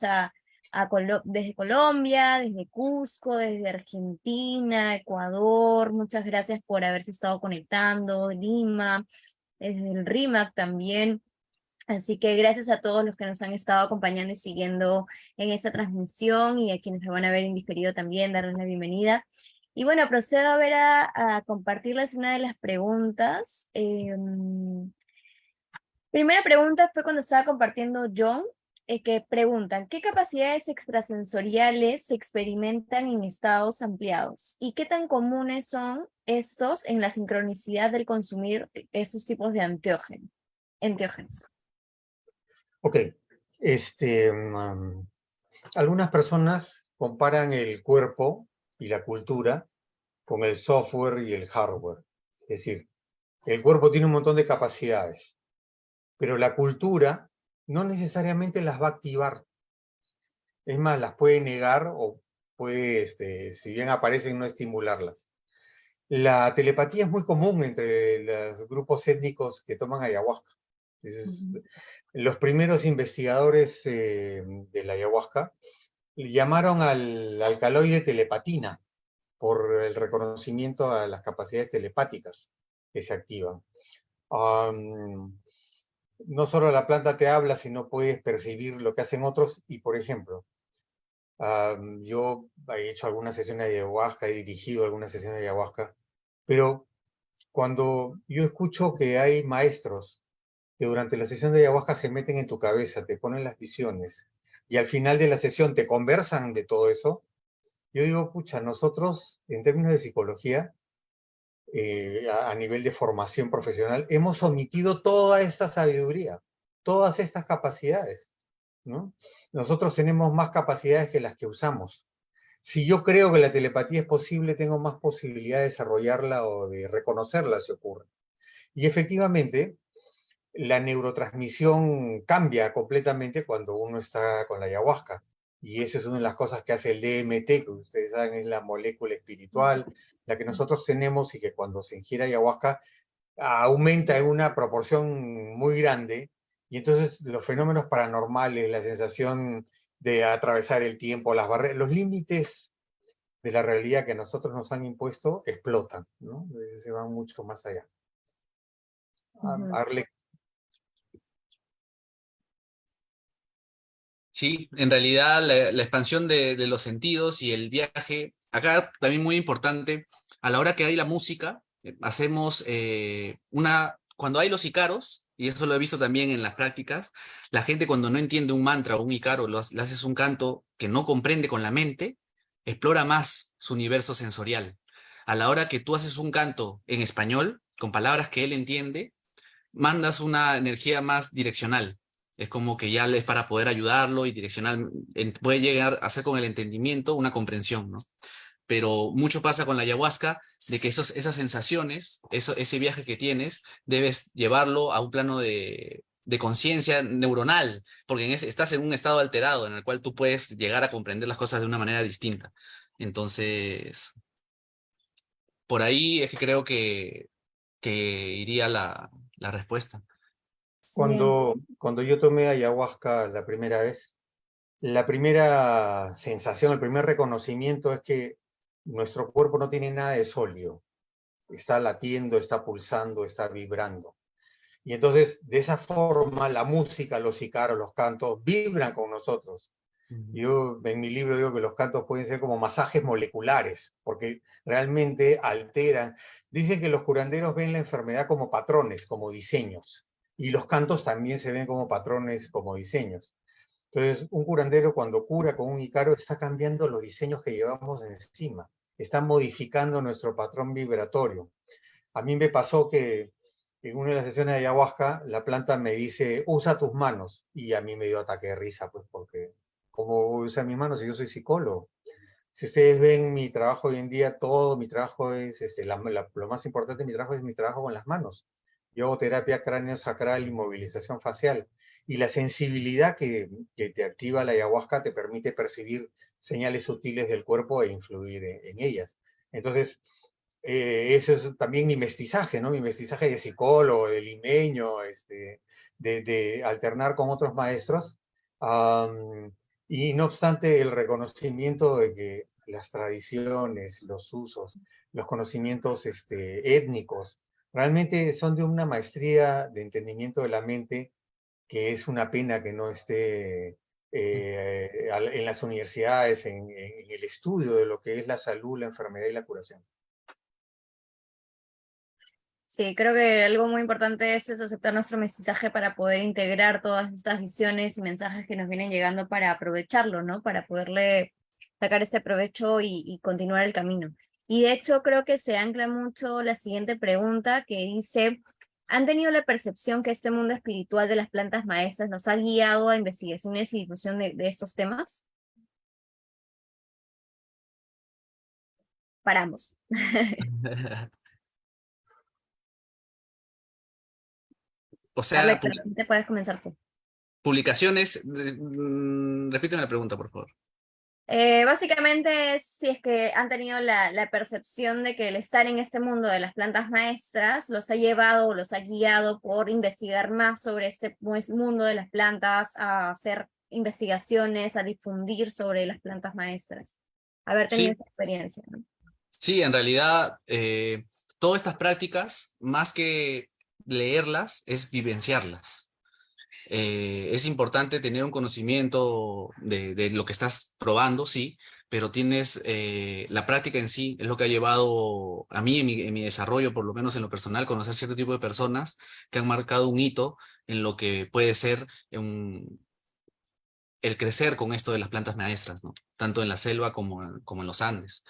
desde Colombia, desde Cusco, desde Argentina, Ecuador. Muchas gracias por haberse estado conectando, Lima, desde el RIMAC también. Así que gracias a todos los que nos han estado acompañando y siguiendo en esta transmisión, y a quienes lo van a ver en diferido también, darles la bienvenida. Y bueno, procedo a compartirles una de las preguntas. Primera pregunta fue cuando estaba compartiendo John, que preguntan, ¿qué capacidades extrasensoriales se experimentan en estados ampliados? ¿Y qué tan comunes son estos en la sincronicidad del consumir estos tipos de enteógenos? Ok, algunas personas comparan el cuerpo y la cultura con el software y el hardware. Es decir, el cuerpo tiene un montón de capacidades, pero la cultura no necesariamente las va a activar. Es más, las puede negar o puede, si bien aparecen, no estimularlas. La telepatía es muy común entre los grupos étnicos que toman ayahuasca. Los primeros investigadores de la ayahuasca llamaron al alcaloide telepatina por el reconocimiento a las capacidades telepáticas que se activan. No solo la planta te habla, sino puedes percibir lo que hacen otros. Y, por ejemplo, yo he hecho algunas sesiones de ayahuasca, he dirigido algunas sesiones de ayahuasca, pero cuando yo escucho que hay maestros que durante la sesión de ayahuasca se meten en tu cabeza, te ponen las visiones, y al final de la sesión te conversan de todo eso, yo digo, pucha, nosotros, en términos de psicología, a nivel de formación profesional, hemos omitido toda esta sabiduría, todas estas capacidades, ¿no? Nosotros tenemos más capacidades que las que usamos. Si yo creo que la telepatía es posible, tengo más posibilidad de desarrollarla o de reconocerla si ocurre. Y efectivamente, la neurotransmisión cambia completamente cuando uno está con la ayahuasca. Y esa es una de las cosas que hace el DMT, que ustedes saben es la molécula espiritual, la que nosotros tenemos, y que cuando se ingiere ayahuasca aumenta en una proporción muy grande. Y entonces los fenómenos paranormales, la sensación de atravesar el tiempo, las barreras, los límites de la realidad que nosotros nos han impuesto explotan, ¿no? Se van mucho más allá. Arle. Sí, en realidad la expansión de los sentidos y el viaje, acá también muy importante, a la hora que hay la música, hacemos cuando hay los icaros, y eso lo he visto también en las prácticas, la gente cuando no entiende un mantra o un icaro, le haces un canto que no comprende con la mente, explora más su universo sensorial. A la hora que tú haces un canto en español, con palabras que él entiende, mandas una energía más direccional. Es como que ya es para poder ayudarlo y direccional, puede llegar a ser con el entendimiento una comprensión, ¿no? Pero mucho pasa con la ayahuasca, de que esas sensaciones, ese viaje que tienes, debes llevarlo a un plano de conciencia neuronal, porque estás en un estado alterado en el cual tú puedes llegar a comprender las cosas de una manera distinta. Entonces, por ahí es que creo que iría la respuesta. Bien. Cuando yo tomé ayahuasca la primera vez, la primera sensación, el primer reconocimiento es que nuestro cuerpo no tiene nada de sólido. Está latiendo, está pulsando, está vibrando. Y entonces, de esa forma, la música, los icaros, los cantos, vibran con nosotros. Yo en mi libro digo que los cantos pueden ser como masajes moleculares, porque realmente alteran. Dicen que los curanderos ven la enfermedad como patrones, como diseños, y los cantos también se ven como patrones, como diseños. Entonces, un curandero cuando cura con un icaro está cambiando los diseños que llevamos encima, está modificando nuestro patrón vibratorio. A mí me pasó que en una de las sesiones de ayahuasca, la planta me dice, usa tus manos, y a mí me dio ataque de risa, pues porque, ¿cómo usa mis manos si yo soy psicólogo? Si ustedes ven mi trabajo hoy en día, todo mi trabajo es, lo más importante de mi trabajo es mi trabajo con las manos. Yo hago terapia cráneo-sacral y movilización facial. Y la sensibilidad que te activa la ayahuasca te permite percibir señales sutiles del cuerpo e influir en ellas. Entonces, eso es también mi mestizaje, ¿no? Mi mestizaje de psicólogo, de limeño, de alternar con otros maestros. Y no obstante, el reconocimiento de que las tradiciones, los usos, los conocimientos étnicos, realmente son de una maestría de entendimiento de la mente que es una pena que no esté en las universidades, en el estudio de lo que es la salud, la enfermedad y la curación. Sí, creo que algo muy importante es aceptar nuestro mestizaje para poder integrar todas estas visiones y mensajes que nos vienen llegando para aprovecharlo, ¿no? Para poderle sacar este provecho y continuar el camino. Y de hecho creo que se ancla mucho la siguiente pregunta que dice, ¿han tenido la percepción que este mundo espiritual de las plantas maestras nos ha guiado a investigaciones y difusión de estos temas? Paramos. O sea, Te puedes comenzar tú. publicaciones, repíteme la pregunta, por favor. Básicamente es si es que han tenido la percepción de que el estar en este mundo de las plantas maestras los ha llevado o los ha guiado por investigar más sobre este mundo de las plantas, a hacer investigaciones, a difundir sobre las plantas maestras. Haber tenido Sí, esa experiencia, ¿no? sí, en realidad, todas estas prácticas, más que leerlas, es vivenciarlas. Es importante tener un conocimiento de lo que estás probando, sí, pero tienes la práctica en sí, es lo que ha llevado a mí en mi desarrollo, por lo menos en lo personal, conocer cierto tipo de personas que han marcado un hito en lo que puede ser el crecer con esto de las plantas maestras, ¿no? Tanto en la selva como en los Andes.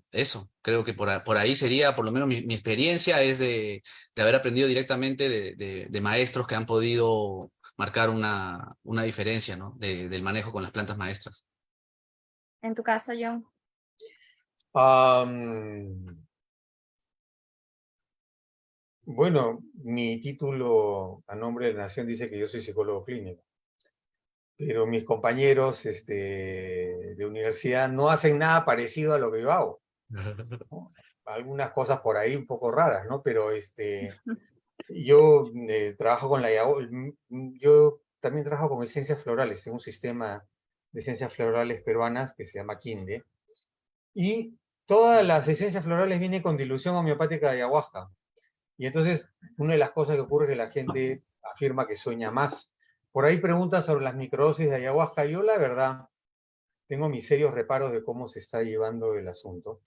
Eso, creo que por ahí sería, por lo menos mi experiencia es de haber aprendido directamente de maestros que han podido marcar una diferencia, ¿no? Del manejo con las plantas maestras. En tu caso, John. Bueno, mi título a nombre de la Nación dice que yo soy psicólogo clínico, pero mis compañeros de universidad no hacen nada parecido a lo que yo hago, ¿no? Algunas cosas por ahí un poco raras, ¿no? Pero yo trabajo con yo también trabajo con esencias florales, en un sistema de esencias florales peruanas que se llama Quinde, y todas las esencias florales vienen con dilución homeopática de ayahuasca. Y entonces, una de las cosas que ocurre es que la gente afirma que sueña más. Por ahí preguntas sobre las microdosis de ayahuasca. Yo, la verdad, tengo mis serios reparos de cómo se está llevando el asunto.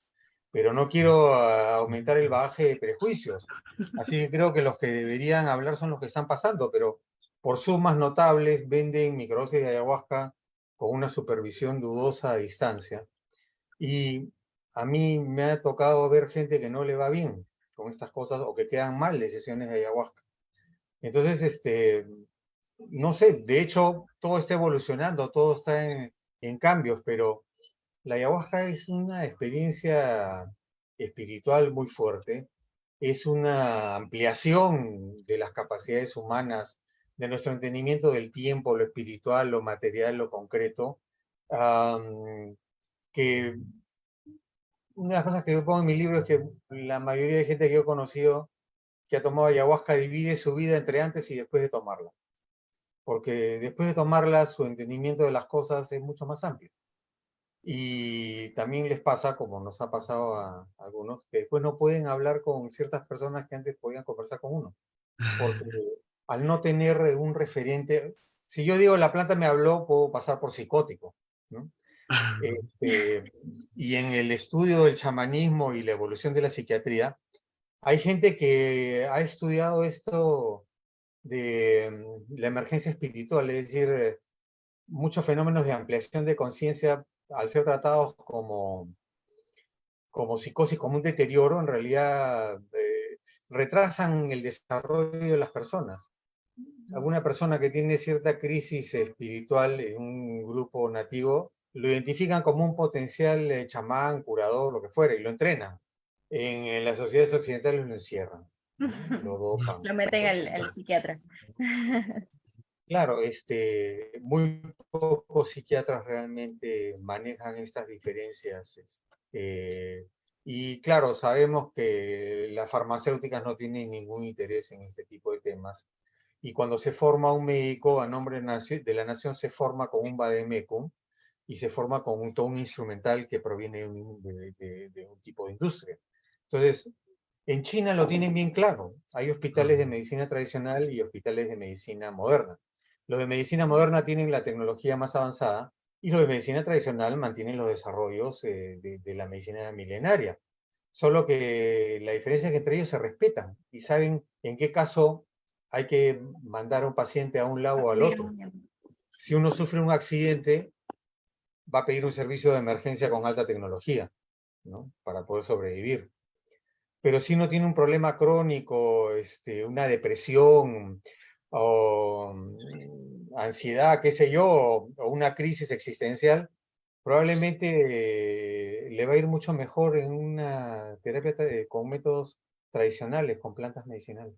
pero no quiero aumentar el bagaje de prejuicios. Así que creo que los que deberían hablar son los que están pasando, pero por sumas notables venden microdosis de ayahuasca con una supervisión dudosa a distancia. Y a mí me ha tocado ver gente que no le va bien con estas cosas o que quedan mal de sesiones de ayahuasca. Entonces, no sé, de hecho, todo está evolucionando, todo está en cambios, pero la ayahuasca es una experiencia espiritual muy fuerte, es una ampliación de las capacidades humanas, de nuestro entendimiento del tiempo, lo espiritual, lo material, lo concreto, que una de las cosas que yo pongo en mi libro es que la mayoría de gente que yo he conocido que ha tomado ayahuasca divide su vida entre antes y después de tomarla, porque después de tomarla su entendimiento de las cosas es mucho más amplio. Y también les pasa, como nos ha pasado a algunos, que después no pueden hablar con ciertas personas que antes podían conversar con uno, porque al no tener un referente, si yo digo la planta me habló, puedo pasar por psicótico, ¿no? Y en el estudio del chamanismo y la evolución de la psiquiatría, hay gente que ha estudiado esto de la emergencia espiritual, es decir, muchos fenómenos de ampliación de conciencia al ser tratados como psicosis, como un deterioro, en realidad retrasan el desarrollo de las personas. Alguna persona que tiene cierta crisis espiritual en un grupo nativo, lo identifican como un potencial chamán, curador, lo que fuera, y lo entrenan. En las sociedades occidentales lo encierran, lo dopan. Lo meten al psiquiatra. Claro, muy pocos psiquiatras realmente manejan estas diferencias. Y claro, sabemos que las farmacéuticas no tienen ningún interés en este tipo de temas. Y cuando se forma un médico a nombre de la nación, se forma con un vademecum y se forma con todo un instrumental que proviene de un tipo de industria. Entonces, en China lo tienen bien claro. Hay hospitales de medicina tradicional y hospitales de medicina moderna. Los de medicina moderna tienen la tecnología más avanzada y los de medicina tradicional mantienen los desarrollos de la medicina milenaria. Solo que la diferencia es que entre ellos se respetan y saben en qué caso hay que mandar a un paciente a un lado o al otro. Si uno sufre un accidente, va a pedir un servicio de emergencia con alta tecnología, ¿no? Para poder sobrevivir. Pero si uno tiene un problema crónico, una depresión o ansiedad, qué sé yo, o una crisis existencial, probablemente le va a ir mucho mejor en una terapia con métodos tradicionales, con plantas medicinales.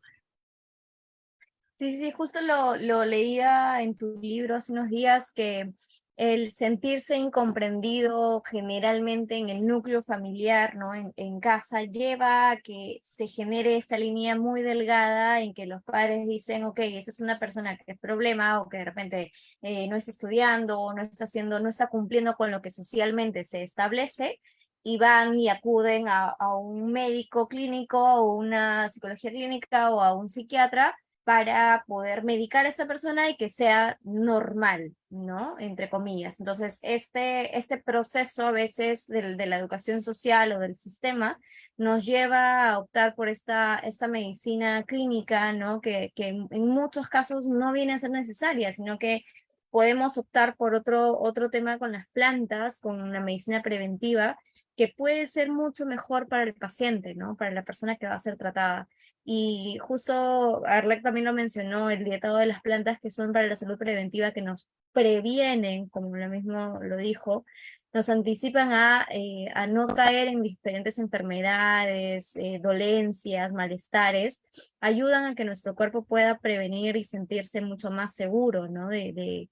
Sí, sí, justo lo leía en tu libro hace unos días, que el sentirse incomprendido generalmente en el núcleo familiar, ¿no? En casa, lleva a que se genere esta línea muy delgada en que los padres dicen, ok, esa es una persona que es problema, o que de repente no está estudiando, o no está cumpliendo con lo que socialmente se establece, y van y acuden a un médico clínico, o una psicología clínica, o a un psiquiatra, para poder medicar a esta persona y que sea normal, ¿no? Entre comillas. Entonces, este proceso a veces de la educación social o del sistema nos lleva a optar por esta medicina clínica, ¿no? Que en muchos casos no viene a ser necesaria, sino que podemos optar por otro tema con las plantas, con una medicina preventiva, que puede ser mucho mejor para el paciente, ¿no? Para la persona que va a ser tratada. Y justo Arlec también lo mencionó, el dietado de las plantas que son para la salud preventiva, que nos previenen, como lo mismo lo dijo, nos anticipan a no caer en diferentes enfermedades, dolencias, malestares, ayudan a que nuestro cuerpo pueda prevenir y sentirse mucho más seguro, ¿no? De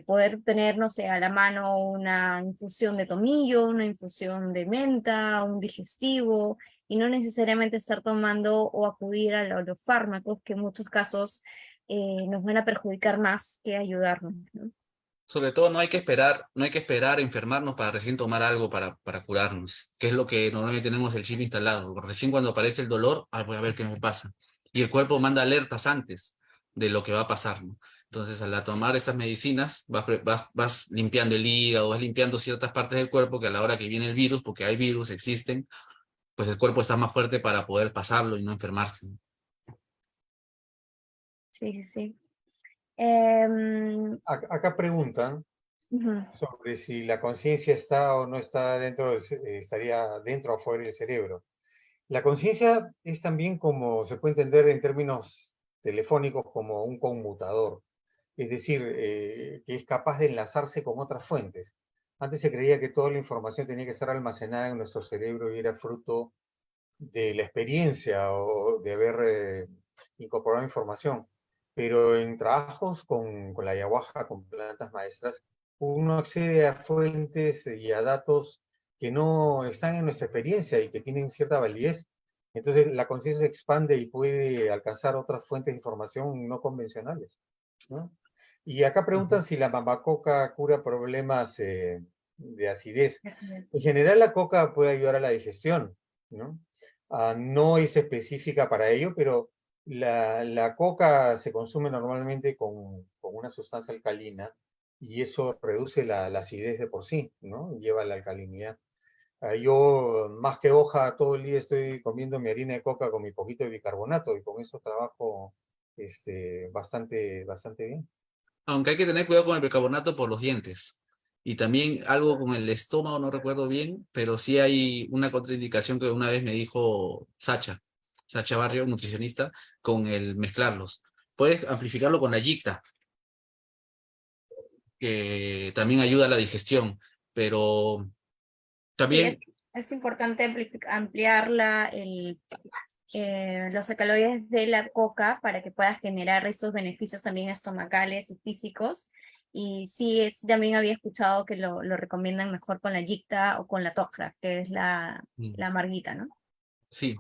poder tener, no sé, a la mano una infusión de tomillo, una infusión de menta, un digestivo, y no necesariamente estar tomando o acudir a los fármacos, que en muchos casos nos van a perjudicar más que ayudarnos, ¿no? Sobre todo no hay que esperar a enfermarnos para recién tomar algo para curarnos, que es lo que normalmente tenemos el chip instalado. Recién cuando aparece el dolor, voy a ver qué me pasa. Y el cuerpo manda alertas antes de lo que va a pasar, ¿no? Entonces, al tomar esas medicinas, vas limpiando el hígado, vas limpiando ciertas partes del cuerpo que a la hora que viene el virus, porque hay virus, existen, pues el cuerpo está más fuerte para poder pasarlo y no enfermarse. Sí, sí. Acá preguntan Ujú. sobre si la conciencia está o no está estaría dentro o fuera del cerebro. La conciencia es también, como se puede entender en términos telefónicos, como un conmutador, es decir, que es capaz de enlazarse con otras fuentes. Antes se creía que toda la información tenía que estar almacenada en nuestro cerebro y era fruto de la experiencia o de haber incorporado información. Pero en trabajos con la ayahuasca, con plantas maestras, uno accede a fuentes y a datos que no están en nuestra experiencia y que tienen cierta validez. Entonces la conciencia se expande y puede alcanzar otras fuentes de información no convencionales, ¿no? Y acá preguntan si la mamacoca cura problemas de acidez. Así es. En general la coca puede ayudar a la digestión, ¿no? No es específica para ello, pero la coca se consume normalmente con una sustancia alcalina y eso reduce la acidez de por sí, ¿no? Lleva a la alcalinidad. Yo más que hoja todo el día estoy comiendo mi harina de coca con mi poquito de bicarbonato y con eso trabajo bastante bien. Aunque hay que tener cuidado con el bicarbonato por los dientes. Y también algo con el estómago, no recuerdo bien, pero sí hay una contraindicación que una vez me dijo Sacha Barrio, nutricionista, con el mezclarlos. Puedes amplificarlo con la yicta, que también ayuda a la digestión, pero Sí, también, es importante ampliar los alcaloides de la coca para que pueda generar esos beneficios también estomacales y físicos. Y sí, también había escuchado que lo recomiendan mejor con la yicta o con la tofra, que es la amarguita, ¿no? sí.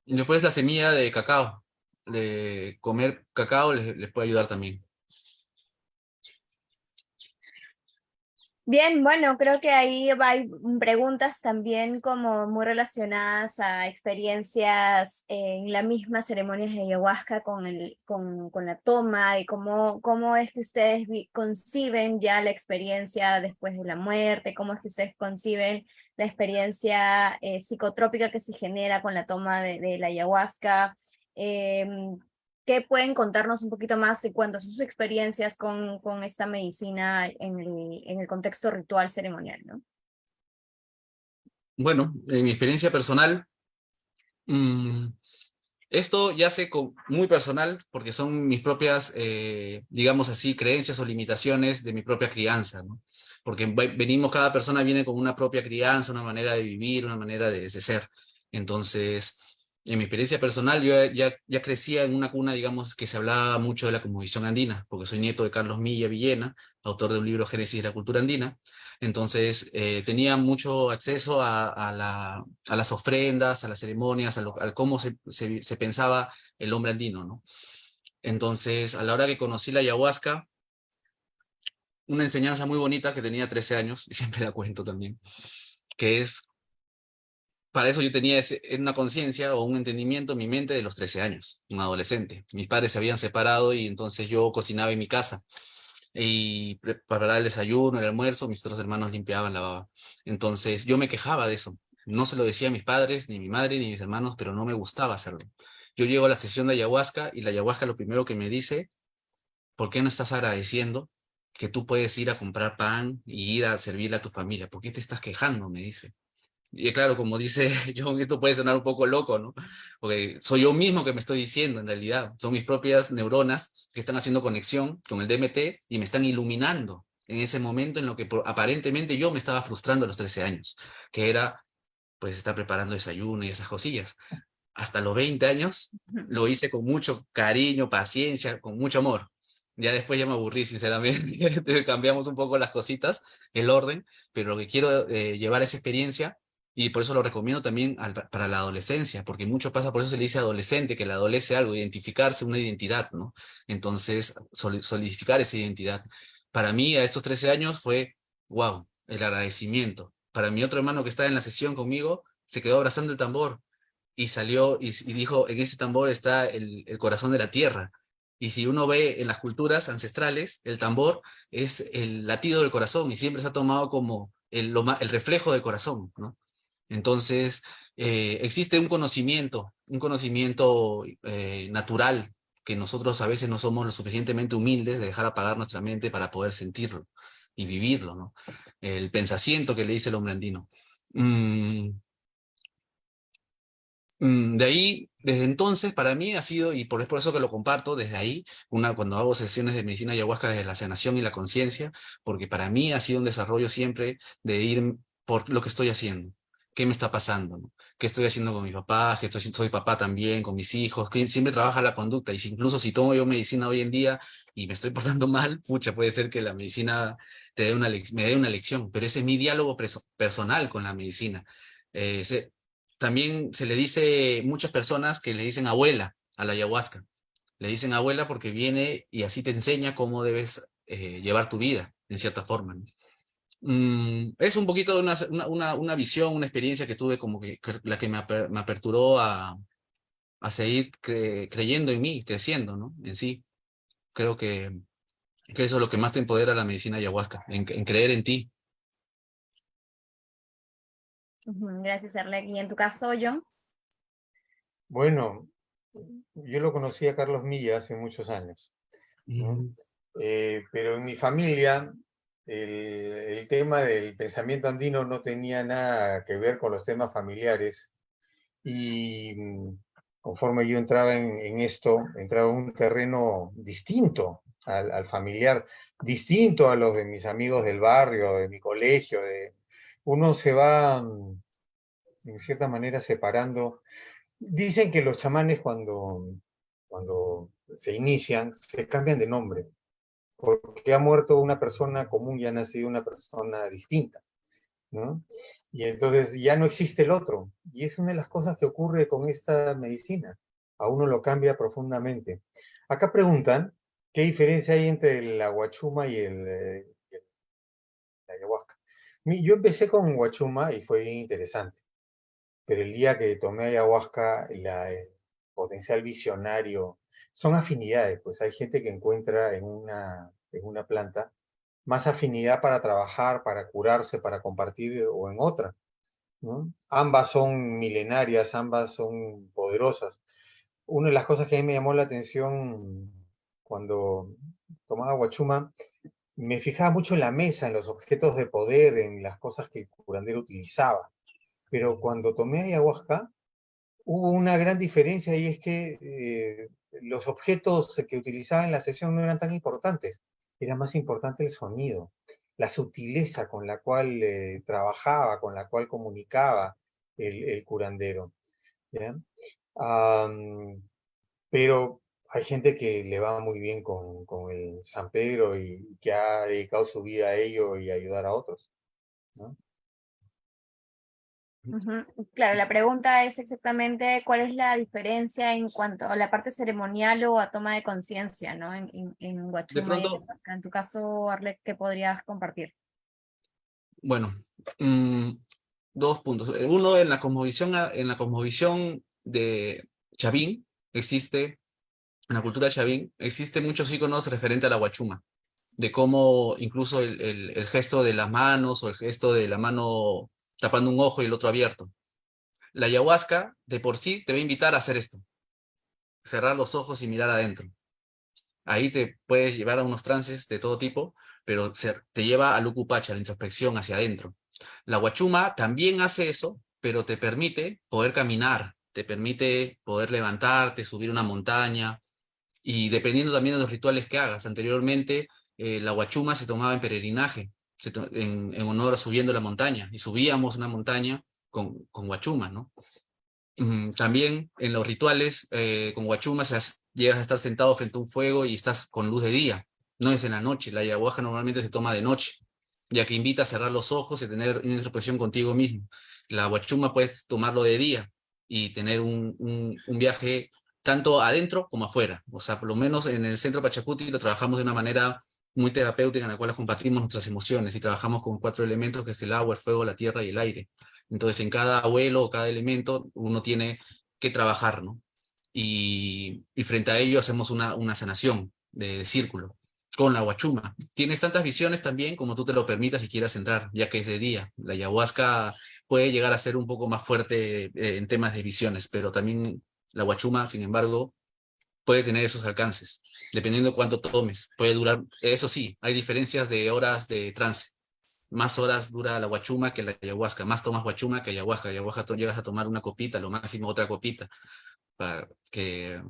Y después la semilla de cacao. De comer cacao les puede ayudar también. Bien, bueno, creo que ahí hay preguntas también como muy relacionadas a experiencias en la misma ceremonia de ayahuasca con la toma y cómo es que ustedes conciben ya la experiencia después de la muerte, cómo es que ustedes conciben la experiencia psicotrópica que se genera con la toma de la ayahuasca. ¿Qué pueden contarnos un poquito más de cuánto sus experiencias con esta medicina en el contexto ritual ceremonial, ¿no? Bueno, en mi experiencia personal, esto ya sé muy personal porque son mis propias, digamos así, creencias o limitaciones de mi propia crianza, ¿no? Porque venimos, cada persona viene con una propia crianza, una manera de vivir, una manera de ser. Entonces, en mi experiencia personal, yo ya crecía en una cuna, digamos, que se hablaba mucho de la cosmovisión andina, porque soy nieto de Carlos Milla Villena, autor del libro Génesis de la cultura andina. Entonces, tenía mucho acceso a las ofrendas, a las ceremonias, al cómo se pensaba el hombre andino, ¿no? Entonces, a la hora que conocí la ayahuasca, una enseñanza muy bonita que tenía 13 años, y siempre la cuento también, que es, para eso yo tenía una conciencia o un entendimiento en mi mente de los 13 años, un adolescente. Mis padres se habían separado y entonces yo cocinaba en mi casa y preparaba el desayuno, el almuerzo, mis otros hermanos limpiaban, lavaban. Entonces yo me quejaba de eso. No se lo decía a mis padres, ni mi madre, ni mis hermanos, pero no me gustaba hacerlo. Yo llego a la sesión de ayahuasca y la ayahuasca lo primero que me dice, ¿por qué no estás agradeciendo que tú puedes ir a comprar pan y ir a servirle a tu familia? ¿Por qué te estás quejando? Me dice. Y claro, como dice John, esto puede sonar un poco loco, ¿no? Porque soy yo mismo que me estoy diciendo, en realidad. Son mis propias neuronas que están haciendo conexión con el DMT y me están iluminando en ese momento en lo que aparentemente yo me estaba frustrando a los 13 años, que era, pues, estar preparando desayuno y esas cosillas. Hasta los 20 años lo hice con mucho cariño, paciencia, con mucho amor. Ya después ya me aburrí, sinceramente. Entonces cambiamos un poco las cositas, el orden, pero lo que quiero llevar esa experiencia, y por eso lo recomiendo también para la adolescencia, porque mucho pasa, por eso se le dice adolescente, que le adolece algo, identificarse, una identidad, ¿no? Entonces, solidificar esa identidad. Para mí, a estos 13 años fue, wow, el agradecimiento. Para mi otro hermano que estaba en la sesión conmigo, se quedó abrazando el tambor y salió y dijo, en este tambor está el corazón de la tierra. Y si uno ve en las culturas ancestrales, el tambor es el latido del corazón y siempre se ha tomado como el reflejo del corazón, ¿no? Entonces, existe un conocimiento natural, que nosotros a veces no somos lo suficientemente humildes de dejar apagar nuestra mente para poder sentirlo y vivirlo, ¿no? El pensamiento que le dice el hombre andino. De ahí, desde entonces, para mí ha sido, y por eso que lo comparto, desde ahí, cuando hago sesiones de medicina ayahuasca desde la sanación y la conciencia, porque para mí ha sido un desarrollo siempre de ir por lo que estoy haciendo. ¿Qué me está pasando? ¿No? ¿Qué estoy haciendo con mi papá? ¿Qué estoy haciendo? Soy papá también, con mis hijos, que siempre trabaja la conducta. Y incluso si tomo yo medicina hoy en día y me estoy portando mal, pucha, puede ser que la medicina me dé una lección, pero ese es mi diálogo personal con la medicina. También se le dice, muchas personas que le dicen abuela a la ayahuasca. Le dicen abuela porque viene y así te enseña cómo debes llevar tu vida, en cierta forma, ¿no? Es un poquito de una visión, una experiencia que tuve como que la que me aperturó a seguir creyendo en mí, creciendo, ¿no? En sí. Creo que eso es lo que más te empodera la medicina ayahuasca, en creer en ti. Gracias, Erlek. ¿Y en tu caso, John? Bueno, yo lo conocí a Carlos Milla hace muchos años, ¿no? Pero en mi familia el tema del pensamiento andino no tenía nada que ver con los temas familiares y conforme yo entraba en esto, entraba en un terreno distinto al familiar, distinto a los de mis amigos del barrio, de mi colegio. Uno se va, en cierta manera, separando. Dicen que los chamanes cuando se inician, se cambian de nombre, porque ha muerto una persona común y ha nacido una persona distinta, ¿no? Y entonces ya no existe el otro. Y es una de las cosas que ocurre con esta medicina. A uno lo cambia profundamente. Acá preguntan, ¿qué diferencia hay entre la guachuma y la ayahuasca? Yo empecé con guachuma y fue bien interesante. Pero el día que tomé ayahuasca, el potencial visionario, son afinidades, pues hay gente que encuentra en una planta más afinidad para trabajar, para curarse, para compartir o en otra, ¿no? Ambas son milenarias, ambas son poderosas. Una de las cosas que a mí me llamó la atención cuando tomaba guachuma, me fijaba mucho en la mesa, en los objetos de poder, en las cosas que el curandero utilizaba. Pero cuando tomé ayahuasca, hubo una gran diferencia y es que los objetos que utilizaba en la sesión no eran tan importantes, era más importante el sonido, la sutileza con la cual trabajaba, con la cual comunicaba el curandero, ¿ya? Pero hay gente que le va muy bien con el San Pedro y que ha dedicado su vida a ello y a ayudar a otros, ¿no? Claro, la pregunta es exactamente cuál es la diferencia en cuanto a la parte ceremonial o a toma de conciencia, ¿no? En De Guachuma y pronto, en tu caso, Arlet, ¿qué podrías compartir? bueno, dos puntos. Uno, en la cosmovisión de Chavín, en la cultura Chavín, existen muchos íconos referentes a la guachuma, de cómo incluso el gesto de las manos o el gesto de la mano tapando un ojo y el otro abierto. La ayahuasca, de por sí, te va a invitar a hacer esto, cerrar los ojos y mirar adentro. Ahí te puedes llevar a unos trances de todo tipo, pero te lleva al ucupacha, a la introspección hacia adentro. La guachuma también hace eso, pero te permite poder caminar, te permite poder levantarte, subir una montaña, y dependiendo también de los rituales que hagas. Anteriormente, la guachuma se tomaba en peregrinaje, en honor a subiendo la montaña, y subíamos una montaña con guachuma, ¿no? También en los rituales con guachuma llegas a estar sentado frente a un fuego y estás con luz de día, no es en la noche. La ayahuasca normalmente se toma de noche, ya que invita a cerrar los ojos y tener una introspección contigo mismo. La guachuma puedes tomarlo de día y tener un viaje tanto adentro como afuera. O sea, por lo menos en el centro Pachacuti lo trabajamos de una manera muy terapéutica en la cual compartimos nuestras emociones y trabajamos con 4 elementos, que es el agua, el fuego, la tierra y el aire. Entonces, en cada abuelo o cada elemento uno tiene que trabajar, ¿no? Y frente a ello hacemos una sanación de círculo con la guachuma. Tienes tantas visiones también como tú te lo permitas y quieras entrar, ya que es de día. La ayahuasca puede llegar a ser un poco más fuerte en temas de visiones, pero también la huachuma, sin embargo, puede tener esos alcances, dependiendo de cuánto tomes. Puede durar, eso sí, hay diferencias de horas de trance. Más horas dura la huachuma que la ayahuasca, más tomas huachuma que ayahuasca. Ayahuasca llegas a tomar una copita, lo máximo otra copita, para que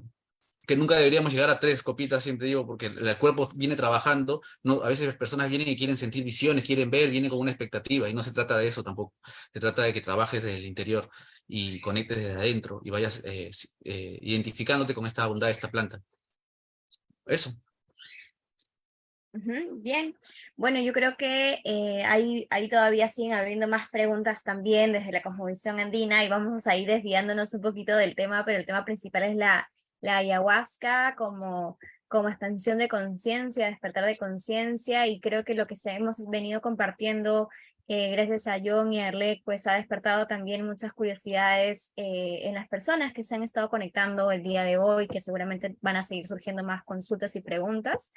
nunca deberíamos llegar a 3 copitas, siempre digo, porque el cuerpo viene trabajando, no, a veces las personas vienen y quieren sentir visiones, quieren ver, vienen con una expectativa, y no se trata de eso tampoco, se trata de que trabajes desde el interior y conectes desde adentro y vayas identificándote con esta bondad de esta planta. Eso. Bien, bueno, yo creo que ahí todavía siguen habiendo más preguntas también desde la cosmovisión andina y vamos a ir desviándonos un poquito del tema, pero el tema principal es la ayahuasca como expansión de conciencia, despertar de conciencia, y creo que lo que hemos venido compartiendo gracias a John y a Arlette, pues ha despertado también muchas curiosidades en las personas que se han estado conectando el día de hoy, que seguramente van a seguir surgiendo más consultas y preguntas.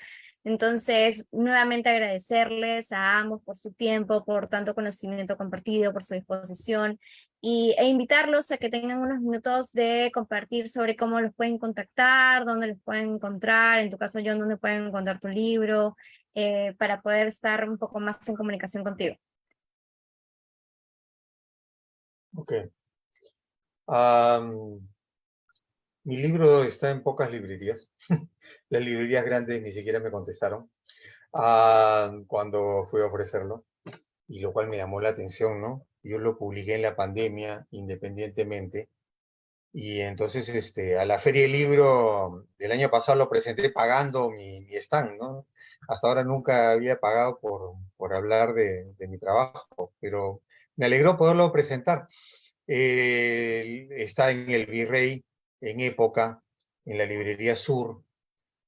Entonces, nuevamente agradecerles a ambos por su tiempo, por tanto conocimiento compartido, por su disposición, e invitarlos a que tengan unos minutos de compartir sobre cómo los pueden contactar, dónde los pueden encontrar, en tu caso, John, dónde pueden encontrar tu libro, para poder estar un poco más en comunicación contigo. Ok. Mi libro está en pocas librerías. Las librerías grandes ni siquiera me contestaron cuando fui a ofrecerlo, y lo cual me llamó la atención, ¿no? Yo lo publiqué en la pandemia, independientemente, y entonces a la Feria del Libro del año pasado lo presenté pagando mi stand, ¿no? Hasta ahora nunca había pagado por hablar de mi trabajo, pero me alegró poderlo presentar. Está en el Virrey, en Época, en la librería Sur,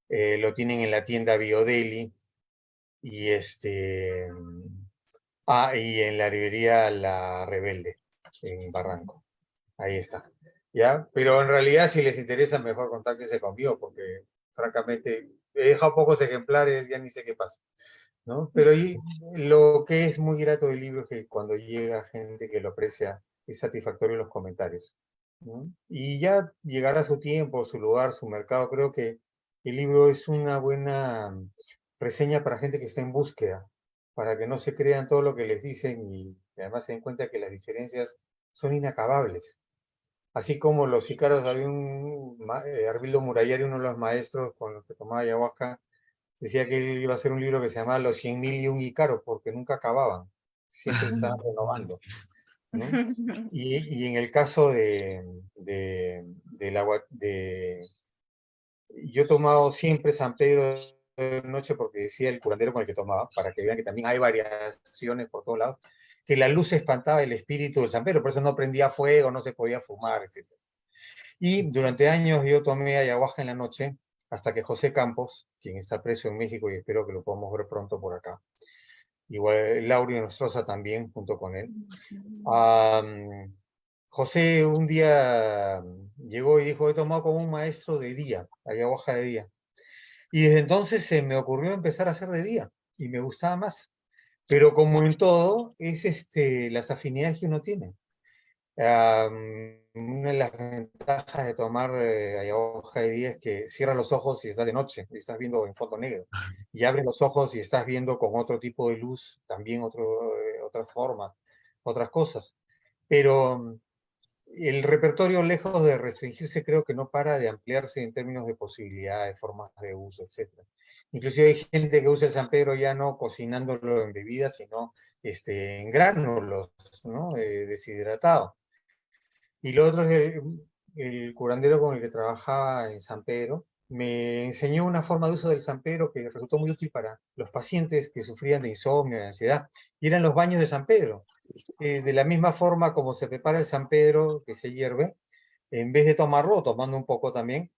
lo tienen en la tienda Biodeli, y y en la librería La Rebelde, en Barranco. Ahí está. ¿Ya? Pero en realidad, si les interesa, mejor contáctense conmigo, porque francamente he dejado pocos ejemplares, ya ni sé qué pasa, ¿no? Pero lo que es muy grato del libro es que cuando llega gente que lo aprecia, es satisfactorio los comentarios, ¿no? Y ya llegará su tiempo, su lugar, su mercado. Creo que el libro es una buena reseña para gente que está en búsqueda, para que no se crean todo lo que les dicen y además se den cuenta que las diferencias son inacabables. Así como los Ícaros, había Arbildo Murayari, uno de los maestros con los que tomaba ayahuasca, decía que él iba a hacer un libro que se llamaba Los 100.001 Ícaros, porque nunca acababan, siempre se estaban renovando, ¿no? Y en el caso yo he tomado siempre San Pedro de noche, porque decía el curandero con el que tomaba, para que vean que también hay variaciones por todos lados, que la luz espantaba el espíritu del San Pedro, por eso no prendía fuego, no se podía fumar, etc. Y durante años yo tomé ayahuasca en la noche, hasta que José Campos, quien está preso en México y espero que lo podamos ver pronto por acá, igual Laurio Nostroza también, junto con él. José un día llegó y dijo: he tomado como un maestro de día, ayahuasca de día. Y desde entonces se me ocurrió empezar a hacer de día, y me gustaba más. Pero como en todo, es las afinidades que uno tiene. Una de las ventajas de tomar ayahuasca de día es que cierras los ojos y estás de noche, y estás viendo en fondo negro. Y abres los ojos y estás viendo con otro tipo de luz, también otras formas, otras cosas. Pero el repertorio, lejos de restringirse, creo que no para de ampliarse en términos de posibilidades, formas de uso, etc. Inclusive hay gente que usa el San Pedro ya no cocinándolo en bebidas, sino en gránulos, ¿no? Deshidratado. Y lo otro es el curandero con el que trabajaba en San Pedro, me enseñó una forma de uso del San Pedro que resultó muy útil para los pacientes que sufrían de insomnio, de ansiedad, y eran los baños de San Pedro. De la misma forma como se prepara el San Pedro, que se hierve, en vez de tomarlo, tomando un poco también,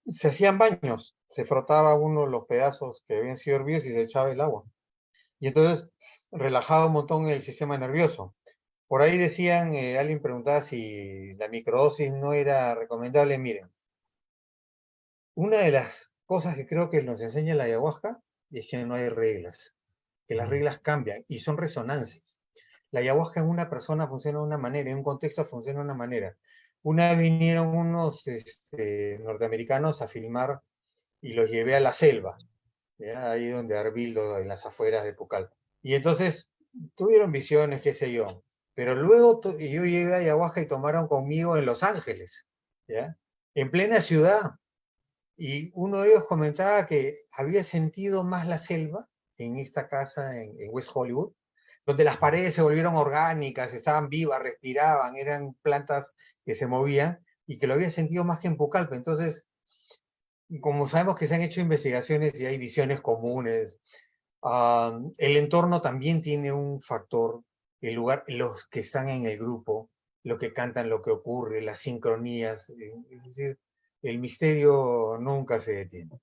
se hacían baños, se frotaba uno los pedazos que habían sido hervidos y se echaba el agua. Y entonces relajaba un montón el sistema nervioso. Por ahí decían, alguien preguntaba si la microdosis no era recomendable. Miren, una de las cosas que creo que nos enseña la ayahuasca es que no hay reglas, que las reglas cambian y son resonancias. La ayahuasca en una persona funciona de una manera, en un contexto funciona de una manera. Una vez vinieron unos norteamericanos a filmar y los llevé a la selva, ¿ya? Ahí donde Arbildo, en las afueras de Pucallpa. Y entonces tuvieron visiones, qué sé yo. Pero luego yo llegué a ayahuasca y tomaron conmigo en Los Ángeles, ¿ya? En plena ciudad. Y uno de ellos comentaba que había sentido más la selva en esta casa en West Hollywood, donde las paredes se volvieron orgánicas, estaban vivas, respiraban, eran plantas que se movían, y que lo había sentido más que en Pucallpa. Entonces, como sabemos que se han hecho investigaciones y hay visiones comunes, el entorno también tiene un factor, el lugar, los que están en el grupo, lo que cantan, lo que ocurre, las sincronías, es decir, el misterio nunca se detiene.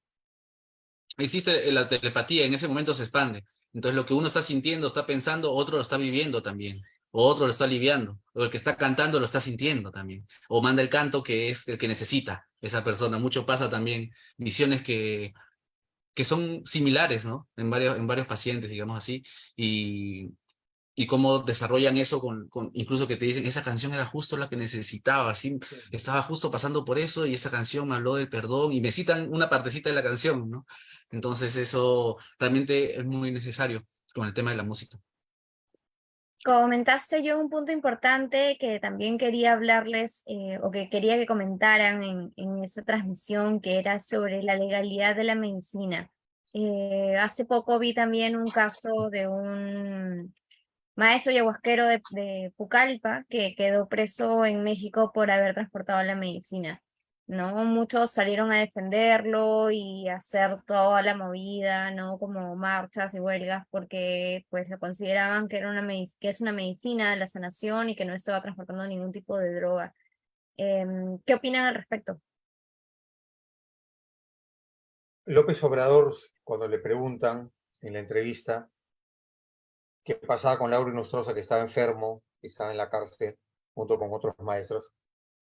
Existe la telepatía, en ese momento se expande. Entonces lo que uno está sintiendo, está pensando, otro lo está viviendo también, o otro lo está aliviando, o el que está cantando lo está sintiendo también, o manda el canto que es el que necesita esa persona. Mucho pasa también, visiones que son similares, ¿no? En varios pacientes, digamos así, y cómo desarrollan eso incluso que te dicen, esa canción era justo la que necesitaba, así, estaba justo pasando por eso y esa canción me habló del perdón y me citan una partecita de la canción, ¿no? Entonces eso realmente es muy necesario con el tema de la música. Comentaste yo un punto importante que también quería hablarles o que quería que comentaran en esta transmisión, que era sobre la legalidad de la medicina. Hace poco vi también un caso de un maestro ayahuasquero de Pucallpa que quedó preso en México por haber transportado la medicina, ¿no? Muchos salieron a defenderlo y a hacer toda la movida, ¿no? Como marchas y huelgas, porque pues lo consideraban que era que es una medicina de la sanación y que no estaba transportando ningún tipo de droga. ¿Qué opinan al respecto? López Obrador, cuando le preguntan en la entrevista qué pasaba con Lauro Inostroza, que estaba enfermo, que estaba en la cárcel junto con otros maestros,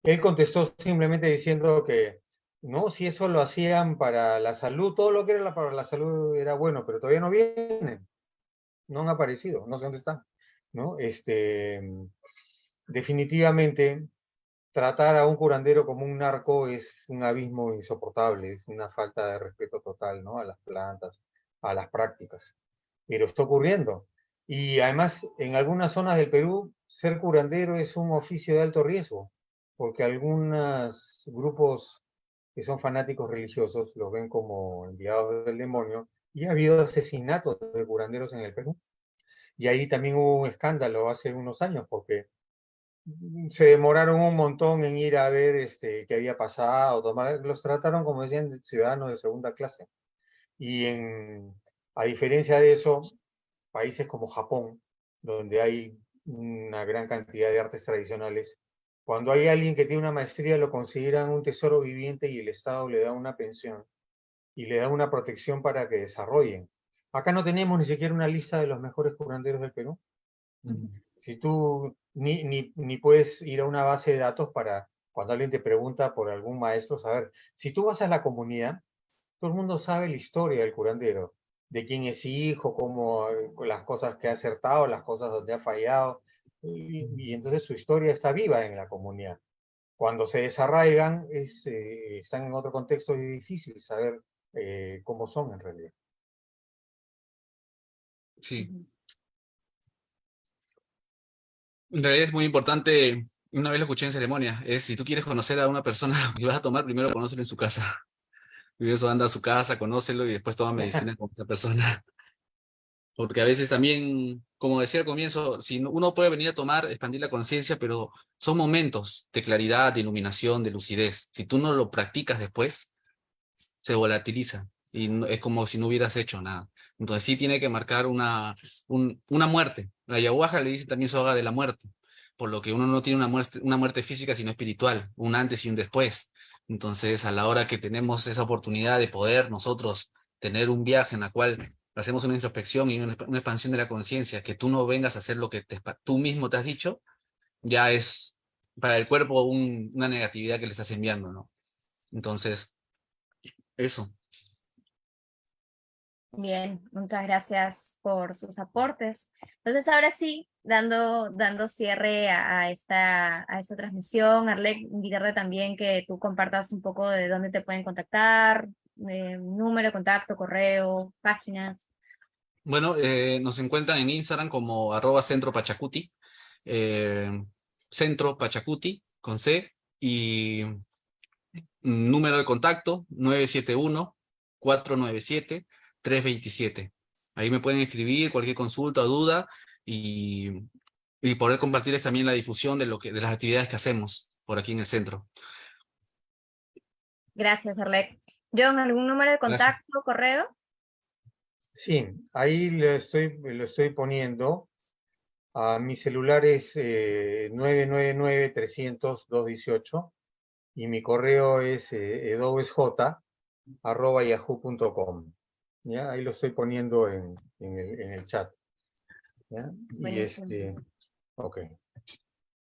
él contestó simplemente diciendo que no, si eso lo hacían para la salud, todo lo que era para la salud era bueno, pero todavía no vienen, no han aparecido, no sé dónde están, ¿no? Definitivamente, tratar a un curandero como un narco es un abismo insoportable, es una falta de respeto total, ¿no? A las plantas, a las prácticas. Pero está ocurriendo. Y además, en algunas zonas del Perú, ser curandero es un oficio de alto riesgo, porque algunos grupos que son fanáticos religiosos los ven como enviados del demonio, y ha habido asesinatos de curanderos en el Perú. Y ahí también hubo un escándalo hace unos años, porque se demoraron un montón en ir a ver qué había pasado, los trataron como decían ciudadanos de segunda clase. Y a diferencia de eso, países como Japón, donde hay una gran cantidad de artes tradicionales, cuando hay alguien que tiene una maestría lo consideran un tesoro viviente y el Estado le da una pensión y le da una protección para que desarrollen. Acá no tenemos ni siquiera una lista de los mejores curanderos del Perú. Si tú ni puedes ir a una base de datos para cuando alguien te pregunta por algún maestro, saber, si tú vas a la comunidad, todo el mundo sabe la historia del curandero, de quién es hijo, cómo las cosas que ha acertado, las cosas donde ha fallado, y entonces su historia está viva en la comunidad. Cuando se desarraigan, están en otro contexto y es difícil saber cómo son en realidad. Sí. En realidad es muy importante, una vez lo escuché en ceremonia, es si tú quieres conocer a una persona que vas a tomar, primero conócelo en su casa. Y eso anda a su casa, conócelo y después toma medicina con esa persona. Porque a veces también, como decía al comienzo, si uno puede venir a tomar, expandir la conciencia, pero son momentos de claridad, de iluminación, de lucidez. Si tú no lo practicas después, se volatiliza y es como si no hubieras hecho nada. Entonces sí tiene que marcar una muerte. La ayahuasca le dice también soga de la muerte, por lo que uno no tiene una muerte física, sino espiritual, un antes y un después. Entonces, a la hora que tenemos esa oportunidad de poder nosotros tener un viaje en la cual hacemos una introspección y una expansión de la conciencia, que tú no vengas a hacer lo que tú mismo te has dicho, ya es para el cuerpo una negatividad que le estás enviando, ¿no? Entonces, eso. Bien, muchas gracias por sus aportes. Entonces, ahora sí, dando cierre a esta transmisión, Arlec, invitarte también que tú compartas un poco de dónde te pueden contactar, número de contacto, correo, páginas. Bueno, nos encuentran en Instagram como @centropachacuti, Centro Pachacuti, con C, y número de contacto 971-497-327. Ahí me pueden escribir cualquier consulta o duda y poder compartirles también la difusión de las actividades que hacemos por aquí en el centro. Gracias, Arlec. John, ¿algún número de Gracias. contacto, correo? Sí, ahí lo estoy poniendo. A mi celular es 999-300-218 y mi correo es edowesj@yahoo.com. ¿Ya? Ahí lo estoy poniendo en el chat. ¿Ya? Y ok.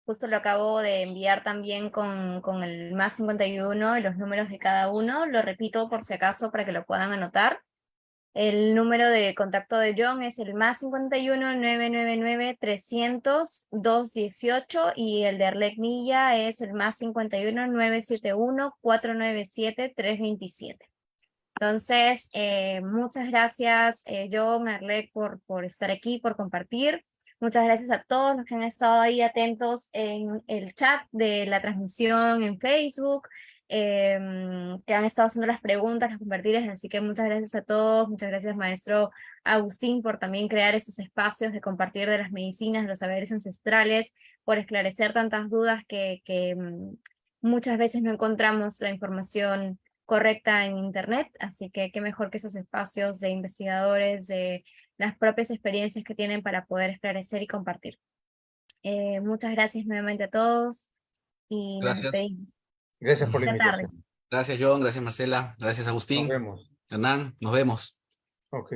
Justo lo acabo de enviar también con el +51 y los números de cada uno. Lo repito por si acaso para que lo puedan anotar. El número de contacto de John es el +51-999-300-218 y el de Arlec Milla es el +51-971-497-327. Entonces, muchas gracias, John, Arlec, por estar aquí, por compartir. Muchas gracias a todos los que han estado ahí atentos en el chat de la transmisión en Facebook, que han estado haciendo las preguntas, las compartidas, así que muchas gracias a todos. Muchas gracias, maestro Agustín, por también crear esos espacios de compartir de las medicinas, de los saberes ancestrales, por esclarecer tantas dudas que muchas veces no encontramos la información correcta en Internet, así que qué mejor que esos espacios de investigadores, de las propias experiencias que tienen para poder esclarecer y compartir. Muchas gracias nuevamente a todos y nos Gracias. despedimos. Gracias por la Buenas tardes. invitación. Gracias, John. Gracias, Marcela. Gracias, Nos Agustín. vemos. Hernán, nos vemos. Ok.